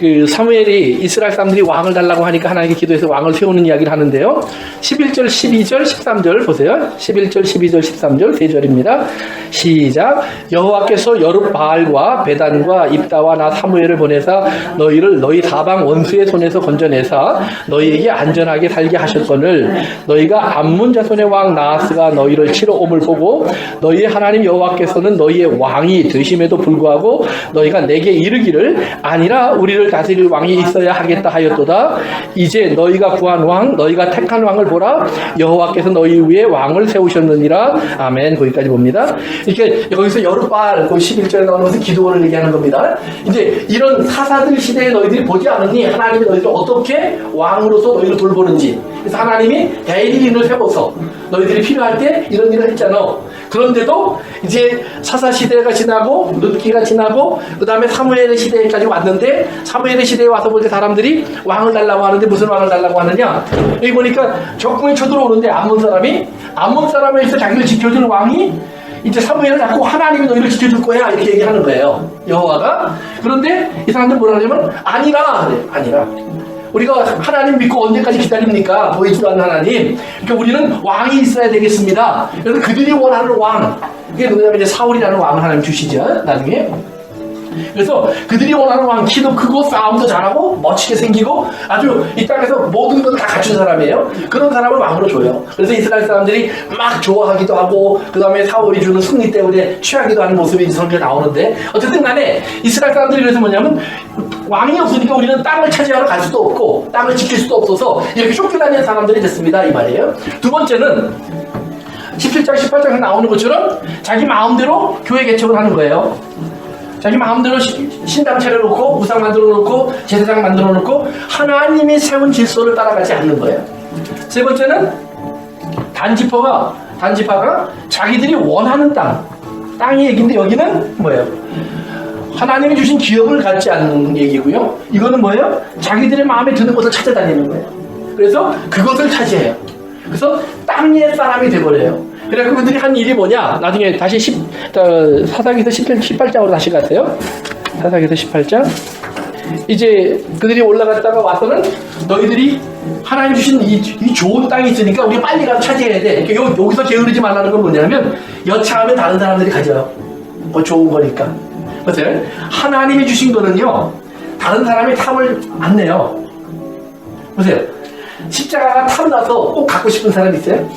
그 사무엘이 이스라엘 사람들이 왕을 달라고 하니까 하나님께 기도해서 왕을 세우는 이야기를 하는데요. 11절, 12절, 13절 보세요. 11절, 12절, 13절 세 절입니다. 시작. 여호와께서 여룻바알과 베단과 입다와 나 사무엘을 보내사 너희를 너희 사방 원수의 손에서 건져내사 너희에게 안전하게 살게 하셨거늘 너희가 암몬 자손의 왕 나하스가 너희를 치러 옴을 보고 너희 하나님 여호와께서는 너희의 왕이 되심에도 불구하고 너희가 내게 이르기를 아니라 우리를 다스릴 왕이 있어야 하겠다 하였도다. 이제 너희가 구한 왕, 너희가 택한 왕을 보라. 여호와께서 너희 위에 왕을 세우셨느니라. 아멘. 거기까지 봅니다. 이렇게 여기서 여룻바알, 그 11절에 나오는 것은 기도원을 얘기하는 겁니다. 이제 이런 사사들 시대에 너희들이 보지 않았니? 하나님이 너희들 어떻게 왕으로서 너희를 돌보는지. 그래서 하나님이 대리인을 세워서 너희들이 필요할 때 이런 일을 했잖아. 그런데도 이제 사사 시대가 지나고 룻기가 지나고 그 다음에 사무엘의 시대까지 왔는데, 사무엘의 시대에 와서 보니까 사람들이 왕을 달라고 하는데 무슨 왕을 달라고 하느냐? 여기 보니까 적군이 쳐들어오는데 암몬 사람에서 자기를 지켜줄 왕이 이제 사무엘을 잡고 하나님이 너희를 지켜줄 거야 이렇게 얘기하는 거예요, 여호와가. 그런데 이 사람들 뭐라 하냐면 아니라. 우리가 하나님 믿고 언제까지 기다립니까? 보이지도 않는 하나님. 그러니까 우리는 왕이 있어야 되겠습니다. 그래서 그들이 원하는 왕, 이게 누구냐면 이제 사울이라는 왕을 하나님 주시죠, 나중에. 그래서 그들이 원하는 왕, 키도 크고 싸움도 잘하고 멋지게 생기고 아주 이 땅에서 모든 걸 다 갖춘 사람이에요. 그런 사람을 왕으로 줘요. 그래서 이스라엘 사람들이 막 좋아하기도 하고 그 다음에 사울이 주는 승리 때문에 취하기도 하는 모습이 성경에 나오는데 어쨌든 간에 이스라엘 사람들이 그래서 뭐냐면 왕이 없으니까 우리는 땅을 차지하러 갈 수도 없고 땅을 지킬 수도 없어서 이렇게 쫓겨다니는 사람들이 됐습니다 이 말이에요. 두 번째는 17장 18장에 나오는 것처럼 자기 마음대로 교회 개척을 하는 거예요. 자기 마음대로 신당 차려놓고 우상 만들어놓고 제사장 만들어놓고 하나님이 세운 질서를 따라가지 않는 거예요. 세 번째는 단지파가 자기들이 원하는 땅의 얘기인데 여기는 뭐예요? 하나님이 주신 기업을 갖지 않는 얘기고요. 이거는 뭐예요? 자기들의 마음에 드는 것을 찾아다니는 거예요. 그래서 그것을 차지해요. 그래서 땅의 사람이 돼버려요. 그래서 그들이 한 일이 뭐냐? 나중에 다시 사사기서 18장으로 다시 가세요. 사사기서 18장. 이제 그들이 올라갔다가 와서는 너희들이 하나님 주신 이 좋은 땅이 있으니까 우리 빨리 가서 차지해야 돼. 여기서 게으르지 말라는 건 뭐냐면 여차하면 다른 사람들이 가져요. 뭐 좋은 거니까. 보세요. 하나님이 주신 거는요. 다른 사람이 탐을 안 내요. 보세요. 십자가가 탐나서 꼭 갖고 싶은 사람 있어요?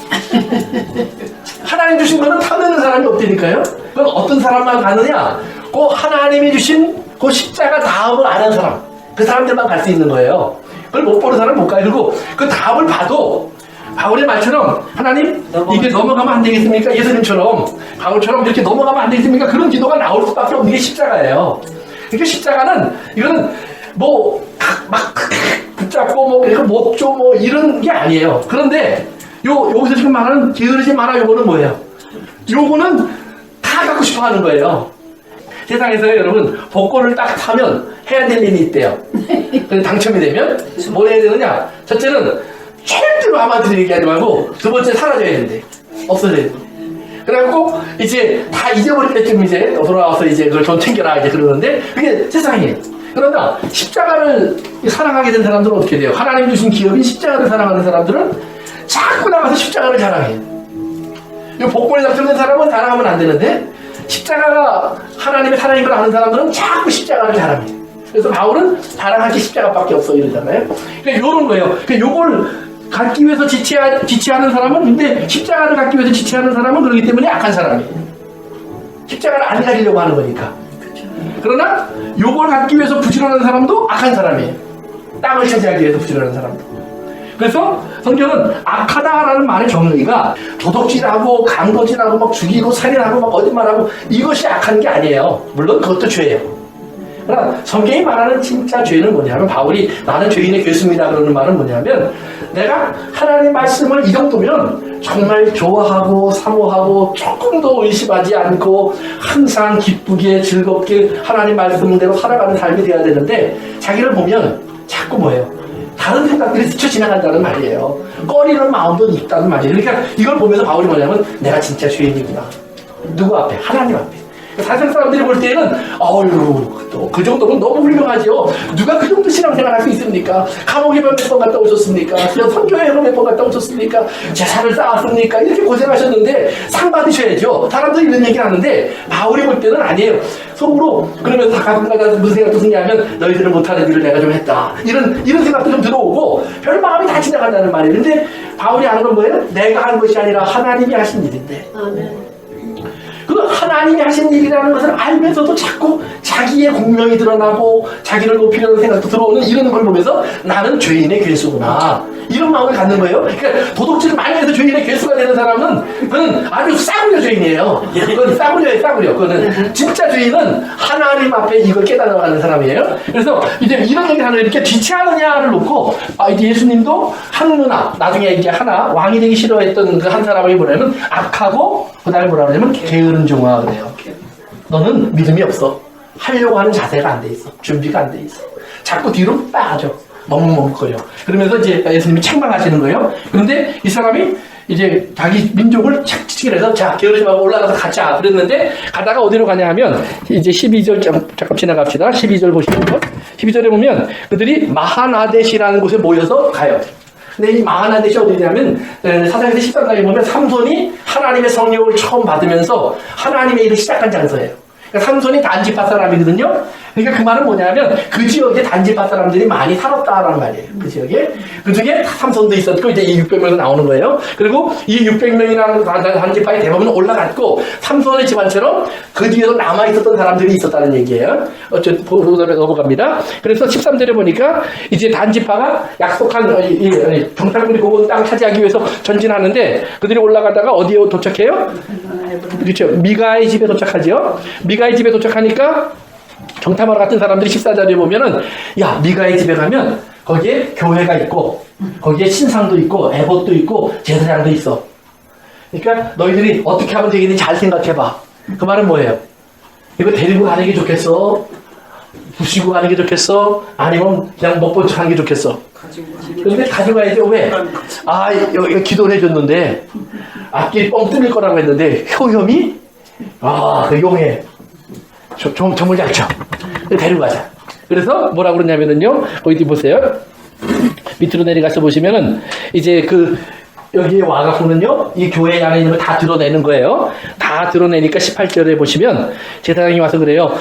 하나님 주신 거는 탐내는 사람이 없다니까요. 그건 어떤 사람만 가느냐? 그 하나님이 주신 그 십자가 다음을 아는 사람, 그 사람들만 갈 수 있는 거예요. 그걸 못 보는 사람은 못 가요. 그리고 그 다음을 봐도 바울의 말처럼 하나님 이게 넘어가면 안 되겠습니까? 예수님처럼 바울처럼 이렇게 넘어가면 안 되겠습니까? 그런 기도가 나올 수밖에 없는 게 십자가예요. 그러니까 십자가는 이거는 뭐 막 붙잡고 뭐 그러니까 못줘 뭐 이런 게 아니에요. 그런데 여기서 지금 말하는 게으르지 마라 요거는 뭐예요? 요거는 다 갖고 싶어 하는 거예요. 세상에서 여러분 복권을 딱 타면 해야 될 일이 있대요. 그래서 당첨이 되면 뭘 해야 되느냐? 첫째는 절대로 아무한테 얘기하지 말고 두 번째 사라져야 된대. 없어져야 돼. 그래갖고 이제 다 잊어버릴 때쯤 이제 돌아와서 이제 그걸 돈 챙겨라 이제 그러는데 그게 세상이에요. 그러나 십자가를 사랑하게 된 사람들은 어떻게 돼요? 하나님 주신 기업인 십자가를 사랑하는 사람들은 자꾸 나가서 십자가를 자랑해요. 이 복권에 당첨된 사람은 자랑하면 안 되는데 십자가가 하나님의 사랑인 걸 아는 사람들은 자꾸 십자가를 자랑해요. 그래서 바울은 자랑할 게 십자가밖에 없어 이러잖아요. 그러니까 이런 거예요. 그러니까 요걸 갖기 위해서 지체하는 사람은 근데 십자가를 갖기 위해서 지체하는 사람은 그렇기 때문에 악한 사람이에요. 십자가를 안 가지려고 하는 거니까. 그러나 요걸 갖기 위해서 부지런한 사람도 악한 사람이에요. 땅을 차지하기 위해서 부지런한 사람도. 그래서 성경은 악하다라는 말의 정의가 도덕질하고 강도질하고 막 죽이고 살인하고 막 거짓말하고 이것이 악한 게 아니에요. 물론 그것도 죄예요. 그러나 성경이 말하는 진짜 죄는 뭐냐면 바울이 나는 죄인의 괴수입니다 그러는 말은 뭐냐면 내가 하나님 말씀을 이 정도면 정말 좋아하고 사모하고 조금도 의심하지 않고 항상 기쁘게 즐겁게 하나님 말씀대로 살아가는 삶이 돼야 되는데 자기를 보면 자꾸 뭐예요? 다른 생각들이 스쳐 지나간다는 말이에요. 꺼리는 마음도 있다는 말이에요. 그러니까 이걸 보면서 바울이 뭐냐면 내가 진짜 죄인이구나. 누구 앞에? 하나님 앞에. 세상 사람들이 볼 때는 어휴 또 그 정도면 너무 훌륭하죠. 누가 그 정도 신앙생활 할 수 있습니까? 감옥에 몇 번 갔다 오셨습니까? 선교회로 몇 번 갔다 오셨습니까? 제사를 쌓았습니까? 이렇게 고생하셨는데 상 받으셔야죠. 사람들이 이런 얘기를 하는데 바울이 볼 때는 아니에요. 속으로 그러면서 가끔가다 무슨 생각도 드냐면 너희들은 못하는 일을 내가 좀 했다. 이런 생각도 좀 들어오고 별 마음이 다 지나간다는 말이에요. 근데 바울이 하는 건 뭐예요? 내가 한 것이 아니라 하나님이 하신 일인데. 아멘. 그 하나님이 하신 일이라는 것을 알면서도 자꾸 자기의 공명이 드러나고 자기를 높이려는 생각도 들어오는 이런 걸 보면서 나는 죄인의 괴수구나 이런 마음을 갖는 거예요. 그러니까 도덕질을 많이 해서 죄인의 괴수가 되는 사람은 그는 아주 싸구려 죄인이에요. 그건 싸구려예요. 싸구려. 그거는 진짜 죄인은 하나님 앞에 이걸 깨달아가는 사람이에요. 그래서 이제 이런 얘기를 하는 이렇게 지체하느냐를 놓고 이제 예수님도 한 누나 나중에 이제 하나 왕이 되기 싫어했던 그 한 사람이 뭐냐면 악하고 그 다음에 뭐라 그러냐면 게으른 종아 그래요. 너는 믿음이 없어. 하려고 하는 자세가 안 돼 있어. 준비가 안 돼 있어. 자꾸 뒤로 빠져. 머뭇머뭇거려. 그러면서 이제 예수님이 책망하시는 거예요. 그런데 이 사람이 이제 자기 민족을 착취를 해서 자 게으르지 말고 올라가서 가자 그랬는데 가다가 어디로 가냐 하면 이제 12절 잠깐 지나갑시다. 12절 보시면 12절에 보면 그들이 마하나데시라는 곳에 모여서 가요. 근데 이 마하나데시 어디냐면 사사기서 13장에 보면 삼손이 하나님의 성령을 처음 받으면서 하나님의 일을 시작한 장소예요. 그러니까 삼손이 단지파 사람이거든요. 그러니까 그 말은 뭐냐면 그 지역에 단지파 사람들이 많이 살았다라는 말이에요. 그 지역에. 그 중에 삼손도 있었고 이제 이 600명도 나오는 거예요. 그리고 이 600명이라는 단지파의 대부분은 올라갔고 삼손의 집안처럼 그 뒤에도 남아있었던 사람들이 있었다는 얘기예요. 어쨌든 넘어갑니다. 그래서 13절에 보니까 이제 단지파가 약속한 정탐꾼이 그곳 땅 차지하기 위해서 전진하는데 그들이 올라가다가 어디에 도착해요? 그렇죠. 미가의 집에 도착하죠. 미가의 집에 도착하니까 정탐하러 같은 사람들이 14절에 보면은 야 미가의 집에 가면 거기에 교회가 있고 거기에 신상도 있고 에봇도 있고 제사장도 있어. 그러니까 너희들이 어떻게 하면 되겠니 잘 생각해봐. 그 말은 뭐예요? 이거 데리고 가는 게 좋겠어? 부시고 가는 게 좋겠어? 아니면 그냥 못 본 척 하는 게 좋겠어? 근데 가져가야죠. 왜? 아 여기 기도를 해줬는데 앞길 뻥 뚫릴 거라고 했는데 효염이 그 용해 정말 잘 쳐. 데리고 가자. 그래서 뭐라고 그러냐면은요, 거기 보세요. 밑으로 내려가서 보시면은, 이제 여기에 와갖고는요, 이 교회 안에 있는 걸 다 드러내는 거예요. 다 드러내니까 18절에 보시면, 제사장이 와서 그래요.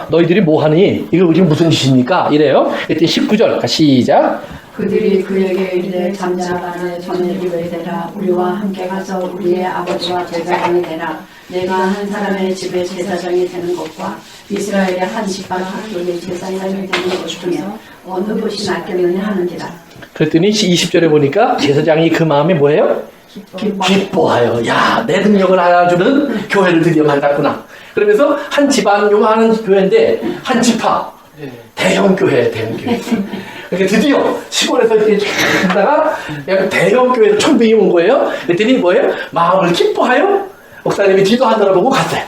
너희들이 뭐 하니? 이거 지금 무슨 짓입니까? 이래요. 그때 19절, 시작. 그들이 그에게 이르되 잠자간에 전에를 되라. 우리와 함께 가서 우리의 아버지와 제사장이 되라. 내가 한 사람의 집에 제사장이 되는 것과 이스라엘의 한 지파가 우리의 제사장이 되는 것 중에 어느 것이 낫겠느냐 하는지라. 그랬더니 20절에 보니까 제사장이 그 마음에 뭐예요? 기뻐하여. 야, 내 능력을 알아주는 교회를 드디어 만났구나. 그러면서 한 집안 요만한 교회인데 한 지파 대형 교회. 그러니까 드디어 시골에서 이렇게 하다가 대형 교회로 천병이 온 거예요. 그랬더니 뭐예요? 마음을 기뻐하여 목사님이 기도하느라 보고 갔어요.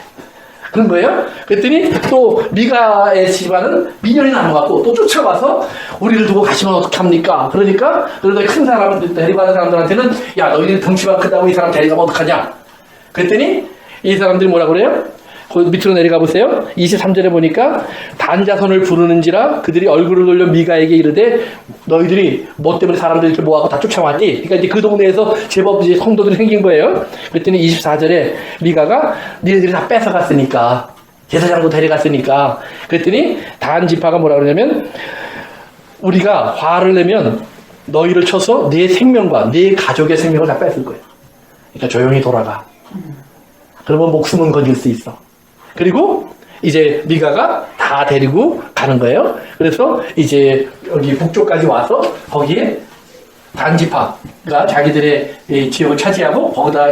그런 거예요. 그랬더니 또 미가의 집안은 미련이 나는 것 같고 또 쫓아와서 우리를 두고 가시면 어떡합니까? 그러니까 그래도 큰 사람들 데리고 가는 사람들한테는 야 너희들 덩치가 크다고 이 사람 데리고 가면 어떡하냐? 그랬더니 이 사람들이 뭐라고 그래요? 밑으로 내려가 보세요. 23절에 보니까 단자손을 부르는지라 그들이 얼굴을 돌려 미가에게 이르되 너희들이 뭐 때문에 사람들 이렇게 모아서 다 쫓아왔니? 그러니까 이제 그 동네에서 제법 이제 성도들이 생긴 거예요. 그랬더니 24절에 미가가 니네들이 다 뺏어갔으니까 제사장도 데려갔으니까 그랬더니 단 지파가 뭐라 그러냐면 우리가 화를 내면 너희를 쳐서 네 생명과 네 가족의 생명을 다 뺏을 거예요. 그러니까 조용히 돌아가. 그러면 목숨은 건질 수 있어. 그리고 이제 미가가 다 데리고 가는 거예요. 그래서 이제 여기 북쪽까지 와서 거기에 단지파가 자기들의 지역을 차지하고 거기다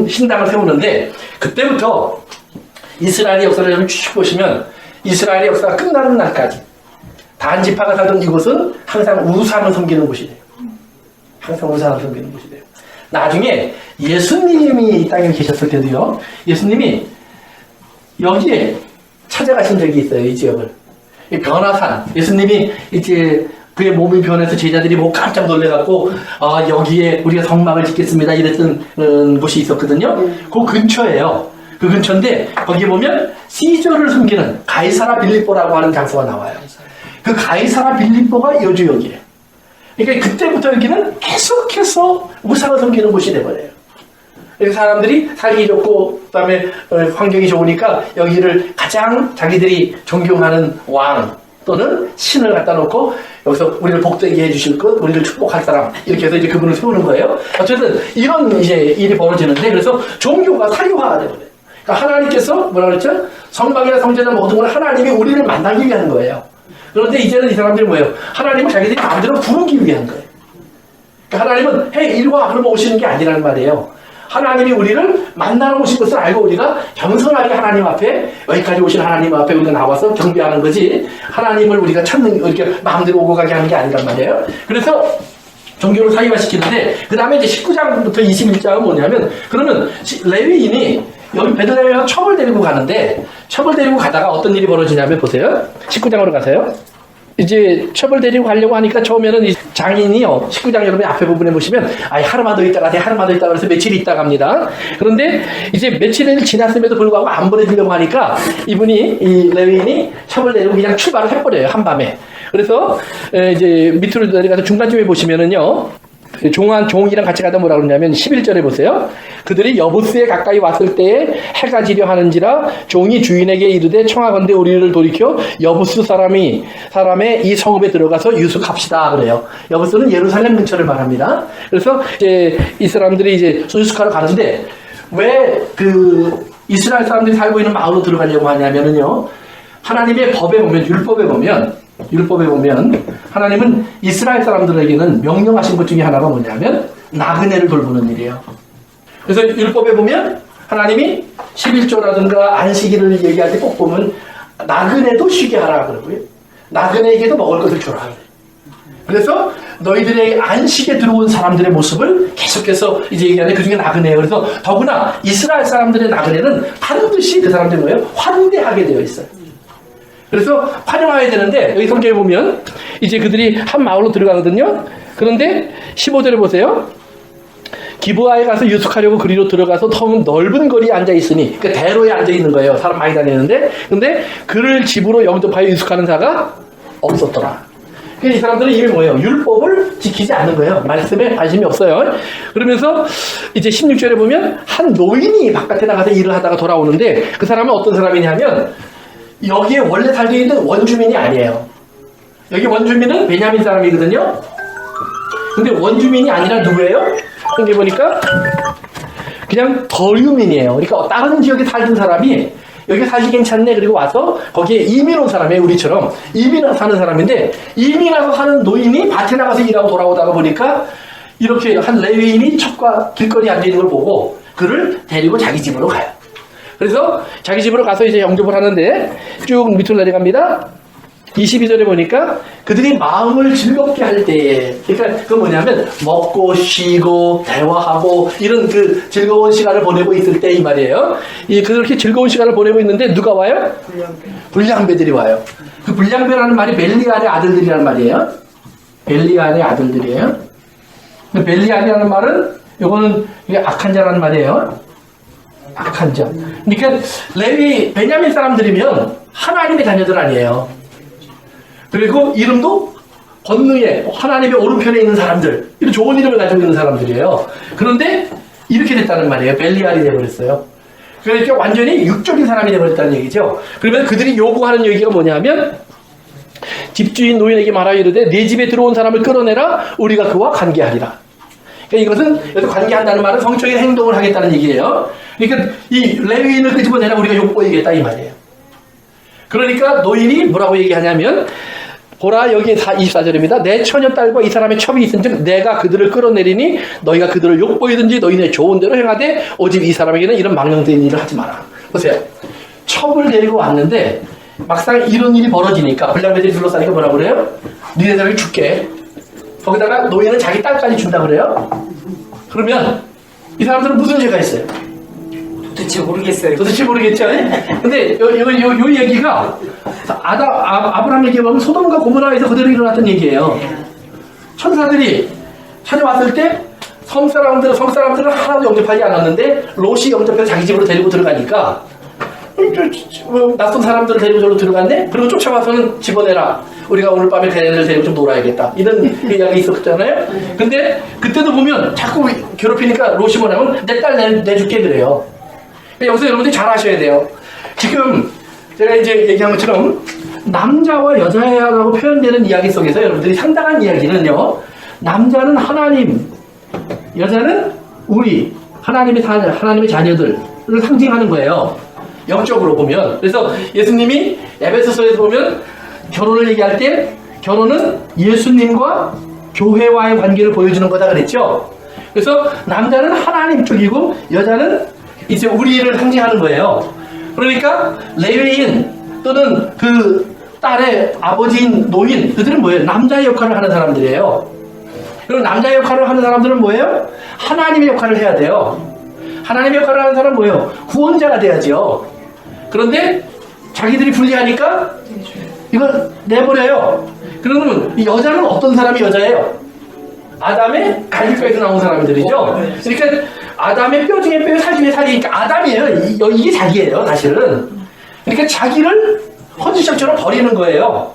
신당을 세우는데 그때부터 이스라엘의 역사를 쭉 보시면 이스라엘의 역사가 끝나는 날까지 단지파가 살던 이곳은 항상 우상을 섬기는 곳이 돼요. 항상 우상을 섬기는 곳이 돼요. 나중에 예수님이 이 땅에 계셨을 때도요. 예수님이 여기에 찾아가신 적이 있어요. 이 지역을. 이 변화산. 예수님이 이제 그의 몸이 변해서 제자들이 뭐 깜짝 놀래갖고 여기에 우리가 성막을 짓겠습니다. 이랬던 곳이 있었거든요. 그 근처예요. 그 근처인데 거기에 보면 시저를 섬기는 가이사라 빌립보라고 하는 장소가 나와요. 그 가이사라 빌립보가 요 지역이에요. 그러니까 그때부터 여기는 계속해서 우상을 섬기는 곳이 돼버려요. 사람들이 살기 좋고 그다음에 환경이 좋으니까 여기를 가장 자기들이 존경하는 왕 또는 신을 갖다 놓고 여기서 우리를 복되게 해주실 것, 우리를 축복할 사람 이렇게 해서 이제 그분을 세우는 거예요. 어쨌든 이런 이제 일이 벌어지는데 그래서 종교가 사유화가 돼버려요. 그러니까 하나님께서 뭐라 그랬죠? 성막이나 성전이나 모든 걸 하나님이 우리를 만나기 위한 거예요. 그런데 이제는 이 사람들이 뭐예요? 하나님을 자기들이 마음대로 부르기 위한 거예요. 그러니까 하나님은 이리 와 그러면 오시는 게 아니라는 말이에요. 하나님이 우리를 만나러 오신 것을 알고 우리가 겸손하게 하나님 앞에 여기까지 오신 하나님 앞에 우리가 나와서 경배하는 거지 하나님을 우리가 찾는 이렇게 마음대로 오고 가게 하는 게 아니란 말이에요. 그래서 종교를 사유화시키는데 그 다음에 이제 19장부터 21장은 뭐냐면 그러면 레위인이 여기 베들레헴에 첩을 데리고 가는데 첩을 데리고 가다가 어떤 일이 벌어지냐면 보세요. 19장으로 가세요. 이제 첩을 데리고 가려고 하니까 처음에는 이 장인이요. 19장 여러분 앞에 부분에 보시면 하루만 더 있다가 하루만 더 있다가 그래서 며칠 있다 갑니다. 그런데 이제 며칠이 지났음에도 불구하고 안 보내주려고 하니까 이분이 이 레위인이 첩을 데리고 그냥 출발을 해버려요. 한밤에. 그래서 이제 밑으로 내려가서 중간쯤에 보시면은요. 종이랑 같이 가다 뭐라 그러냐면 11절에 보세요. 그들이 여부스에 가까이 왔을 때에 해가 지려 하는지라 종이 주인에게 이르되 청하건대 우리를 돌이켜 여부스 사람의 이 성읍에 들어가서 유숙합시다 그래요. 여부스는 예루살렘 근처를 말합니다. 그래서 이제 이 사람들이 이제 유숙하러 가는데 왜 그 이스라엘 사람들이 살고 있는 마을로 들어가려고 하냐면은요. 하나님의 법에 보면 율법에 보면 하나님은 이스라엘 사람들에게는 명령하신 것 중에 하나가 뭐냐면 나그네를 돌보는 일이에요. 그래서 율법에 보면 하나님이 11조라든가 안식일을 얘기할 때 꼭 보면 나그네도 쉬게 하라 그러고요. 나그네에게도 먹을 것을 주라 그래요. 그래서 너희들의 안식에 들어온 사람들의 모습을 계속해서 이제 얘기하는 그 중에 나그네예요. 그래서 더구나 이스라엘 사람들의 나그네는 반드시 그 사람들이 뭐예요? 환대하게 되어 있어요. 그래서 환영해야 되는데 여기 성경에 보면 이제 그들이 한 마을로 들어가거든요. 그런데 15절에 보세요. 기브아에 가서 유숙하려고 그리로 들어가서 넓은 거리에 앉아 있으니 그러니까 대로에 앉아 있는 거예요. 사람 많이 다니는데 근데 그를 집으로 영접하여 유숙하는 자가 없었더라. 그러니까 이 사람들은 이게 뭐예요? 율법을 지키지 않는 거예요. 말씀에 관심이 없어요. 그러면서 이제 16절에 보면 한 노인이 바깥에 나가서 일을 하다가 돌아오는데 그 사람은 어떤 사람이냐면 여기에 원래 살고 있는 원주민이 아니에요. 여기 원주민은 베냐민 사람이거든요. 근데 원주민이 아니라 누구예요? 여기 보니까 그냥 거류민이에요. 그러니까 다른 지역에 살던 사람이 여기 살기 괜찮네 그리고 와서 거기에 이민 온 사람이에요. 우리처럼 이민 와서 사는 사람인데 이민 와서 사는 노인이 밭에 나가서 일하고 돌아오다가 보니까 이렇게 한 레위인이 첩과 길거리에 앉아있는 걸 보고 그를 데리고 자기 집으로 가요. 그래서 자기 집으로 가서 이제 영접을 하는데 쭉 밑으로 내려갑니다. 22절에 보니까 그들이 마음을 즐겁게 할 때에 그러니까 그건 뭐냐면 먹고 쉬고 대화하고 이런 그 즐거운 시간을 보내고 있을 때 이 말이에요. 그렇게 즐거운 시간을 보내고 있는데 누가 와요? 불량배들이 와요. 그 불량배라는 말이 벨리알의 아들들이라는 말이에요. 벨리알의 아들들이에요. 벨리알이라는 말은 이거는 악한 자라는 말이에요. 악한 자. 그러니까 레위 베냐민 사람들이면 하나님의 자녀들 아니에요. 그리고 이름도 권능에 하나님의 오른편에 있는 사람들, 이런 좋은 이름을 가지고 있는 사람들이에요. 그런데 이렇게 됐다는 말이에요. 벨리알이 되어버렸어요. 그러니까 완전히 육적인 사람이 되어버렸다는 얘기죠. 그러면 그들이 요구하는 얘기가 뭐냐면 집주인 노인에게 말하여 이르되 내 집에 들어온 사람을 끌어내라 우리가 그와 관계하리라. 그러니까 이것은 여기서 관계한다는 말은 성적인 행동을 하겠다는 얘기예요. 그러니까 이 레위인을 끄집어내라 우리가 욕보이겠다 이 말이에요. 그러니까 노인이 뭐라고 얘기하냐면 보라 여기 24절입니다. 내 처녀 딸과 이 사람의 첩이 있은즉 내가 그들을 끌어내리니 너희가 그들을 욕보이든지 너희의 좋은 대로 행하되 오직 이 사람에게는 이런 망령된 일을 하지 마라. 보세요. 첩을 데리고 왔는데 막상 이런 일이 벌어지니까 불량배들이 둘러싸니까 뭐라 그래요? 니네들을 줄게. 거기다가 노인은 자기 딸까지 준다 그래요? 그러면 이 사람들은 무슨 죄가 있어요? 도대체 모르겠어요. 도대체 모르겠죠? 근데 요 얘기가 아브라함 얘기에 보면 소돔과 고모라에서 그대로 일어났던 얘기예요. 천사들이 찾아왔을 때 성사람들은 하나도 영접하지 않았는데 롯이 영접해서 자기 집으로 데리고 들어가니까 낯선 사람들을 데리고 저로 들어갔네? 그리고 쫓아와서는 집어내라. 우리가 오늘 밤에 걔네들 데리고 좀 놀아야겠다. 이런 이야기 있었잖아요. 근데 그때도 보면 자꾸 괴롭히니까 롯이 뭐냐면 내 딸 내줄게 그래요. 여기서 여러분들이 잘 아셔야 돼요. 지금 제가 이제 얘기한 것처럼 남자와 여자라고 표현되는 이야기 속에서 여러분들이 상당한 이야기는요. 남자는 하나님, 여자는 우리 하나님의 자녀들을 상징하는 거예요. 영적으로 보면. 그래서 예수님이 에베소서에서 보면 결혼을 얘기할 때 결혼은 예수님과 교회와의 관계를 보여주는 거다 그랬죠. 그래서 남자는 하나님 쪽이고 여자는 이제 우리를 상징하는 거예요. 그러니까 레위인 또는 그 딸의 아버지인 노인 그들은 뭐예요? 남자의 역할을 하는 사람들이에요. 그럼 남자의 역할을 하는 사람들은 뭐예요? 하나님의 역할을 해야 돼요. 하나님의 역할을 하는 사람은 뭐예요? 구원자가 돼야죠. 그런데 자기들이 불리하니까 이걸 내버려요. 그러면 이 여자는 어떤 사람이 여자예요? 아담의 갈비뼈에서 나온 사람들이죠. 그러니까 아담의 뼈 중에 뼈, 살 중에 살이, 그러니까 아담이에요. 이게 자기예요, 사실은. 그러니까 자기를 헌신처럼 버리는 거예요.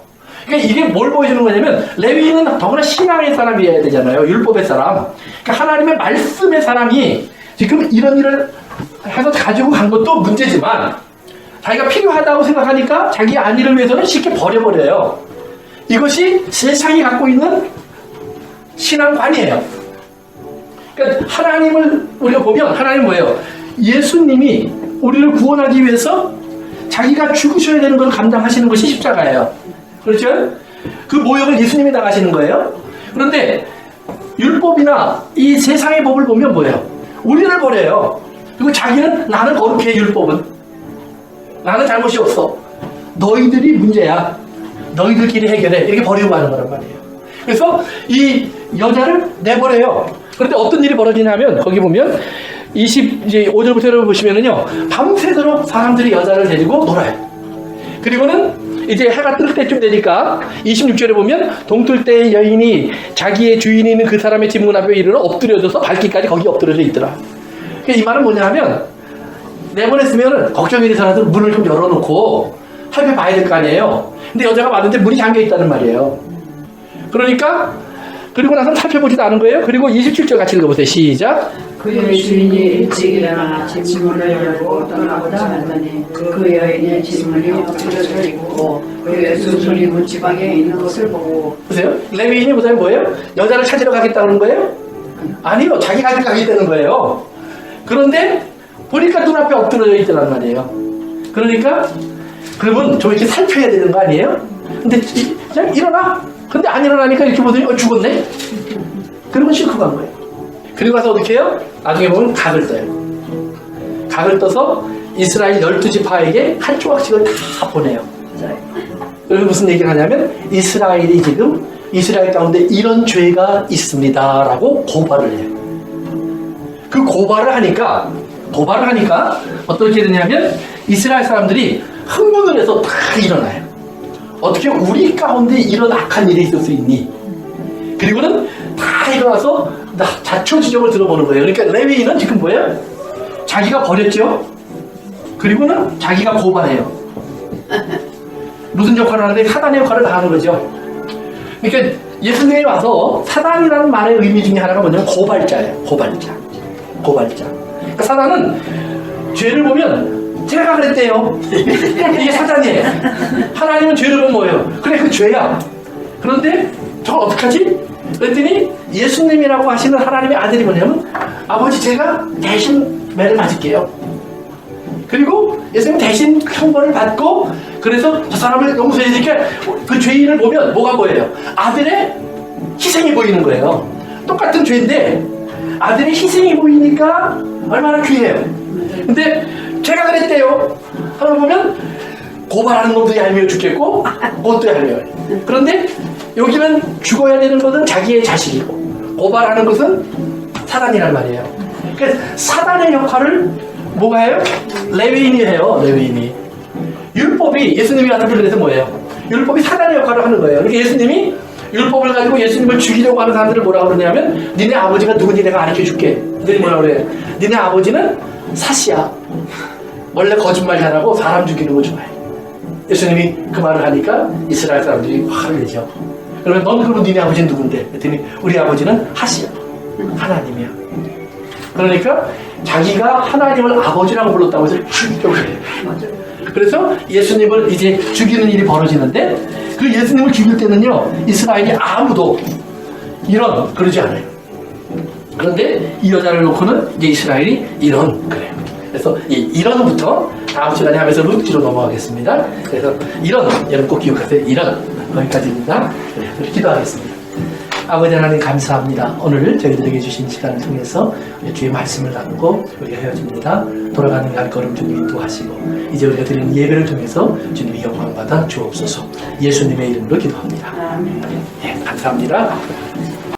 그러니까 이게 뭘 보여주는 거냐면 레위인은 더구나 신앙의 사람이어야 되잖아요. 율법의 사람. 그러니까 하나님의 말씀의 사람이 지금 이런 일을 해서 가지고 간 것도 문제지만 자기가 필요하다고 생각하니까 자기 안위를 위해서는 쉽게 버려버려요. 이것이 세상이 갖고 있는 신앙관이에요. 그러니까 하나님을 우리가 보면 하나님 뭐예요? 예수님이 우리를 구원하기 위해서 자기가 죽으셔야 되는 걸 감당하시는 것이 십자가예요. 그렇죠? 그 모욕을 예수님이 당하시는 거예요. 그런데 율법이나 이 세상의 법을 보면 뭐예요? 우리를 버려요. 그리고 자기는 나는 거룩해. 율법은 나는 잘못이 없어. 너희들이 문제야. 너희들끼리 해결해. 이렇게 버리고 하는 거란 말이에요. 그래서 이 여자를 내버려요. 그런데 어떤 일이 벌어지냐면 거기 보면 25절부터 보시면은요, 밤새도록 사람들이 여자를 데리고 놀아요. 그리고는 이제 해가 뜰 때쯤 되니까 26절에 보면 동틀 때 여인이 자기의 주인이 있는 그 사람의 집 문 앞에 이르러 엎드려져서 발기까지 거기 엎드려져 있더라. 그러니까 이 말은 뭐냐 하면 내보냈으면 걱정이 되는 사람들은 문을 좀 열어놓고 살펴봐야 될 거 아니에요. 근데 여자가 왔는데 문이 잠겨 있다는 말이에요. 그러니까 그리고 나서 살펴보지도 않은 거예요. 그리고 27절 같이 읽어보세요. 시작. 그의 주인이 일찍 일어나 집문을 열고 떠나고자 하더니 그 여인의 집문이 엎드려져 있고 그의 두 손이 문지방에 있는 것을 보고. 보세요. 레위인이 보자면 뭐예요? 여자를 찾으러 가겠다는 거예요? 아니요. 자기가 가겠다는 거예요. 그런데 보니까 눈앞에 엎드려져 있더란 말이에요. 그러니까 그러면 좀 이렇게 살펴야 되는 거 아니에요? 근데 그냥 일어나. 근데 안 일어나니까 이렇게 보더니 죽었네? 그러면 싣고 간 거예요. 그리고 가서 어떻게 해요? 나중에 보면 각을 떠요. 각을 떠서 이스라엘 12지파에게 한 조각씩을 다 보내요. 그리고 무슨 얘기를 하냐면 이스라엘이 지금 이스라엘 가운데 이런 죄가 있습니다 라고 고발을 해요. 그 고발을 하니까 어떻게 되냐면 이스라엘 사람들이 흥분을 해서 다 일어나요. 어떻게 우리 가운데 이런 악한 일이 있을 수 있니? 그리고는 다 일어나서 자초지종을 들어보는 거예요. 그러니까 레위인은 지금 뭐예요? 자기가 버렸죠? 그리고는 자기가 고발해요. 무슨 역할을 하는데 사단의 역할을 다 하는 거죠. 그러니까 예수님이 와서 사단이라는 말의 의미 중에 하나가 뭐냐면 고발자예요. 고발자. 그러니까 사단은 죄를 보면 제가 그랬대요. 이게 사단이에요. 하나님은 죄를 보면 뭐예요? 그래, 그 죄야. 그런데 저걸 어떡하지? 그랬더니 예수님이라고 하시는 하나님의 아들이 뭐냐면 아버지 제가 대신 매를 맞을게요. 그리고 예수님 대신 형벌을 받고 그래서 저 사람을 용서해 주니까 그 죄인을 보면 뭐가 보여요? 아들의 희생이 보이는 거예요. 똑같은 죄인데 아들의 희생이 보이니까 얼마나 귀해요. 근데 제가 그랬대요. 하나 보면 고발하는 놈도 얄미워 죽겠고 그것도 얄미워요. 그런데 여기는 죽어야 되는 것은 자기의 자식이고 고발하는 것은 사단이란 말이에요. 그러니까 사단의 역할을 뭐가 해요? 레위인이 해요. 레위인이. 율법이 예수님이 와서 그래서 뭐예요? 율법이 사단의 역할을 하는 거예요. 그러니까 예수님이 율법을 가지고 예수님을 죽이려고 하는 사람들을 뭐라고 그러냐면 니네 아버지가 누군지 내가 가르쳐줄게. 너희 뭐라고 그래요? 니네 아버지는 사시야. 원래 거짓말 잘하고 사람 죽이는 거 좋아해. 예수님이 그 말을 하니까 이스라엘 사람들이 화를 내죠. 그러면 넌 그럼 니네 아버지는 누군데? 그랬더니 우리 아버지는 하시야. 하나님이야. 그러니까 자기가 하나님을 아버지라고 불렀다고 해서 죽이려고 해요. 그래서 예수님을 이제 죽이는 일이 벌어지는데 그 예수님을 죽일 때는요 이스라엘이 아무도 그러지 않아요. 그런데 이 여자를 놓고는 이제 이스라엘이 그래요. 그래서 이 이런부터 다음 시간에 하면서 룻기로 넘어가겠습니다. 그래서 여러분 꼭 기억하세요. 거기까지입니다. 네, 기도하겠습니다. 아버지 하나님 감사합니다. 오늘 저희들에게 주신 시간을 통해서 주의 말씀을 나누고 우리가 헤어집니다. 돌아가는 발걸음 주님 인도하시고 이제 우리가 드리는 예배를 통해서 주님이 영광받아 주옵소서. 예수님의 이름으로 기도합니다. 네, 감사합니다.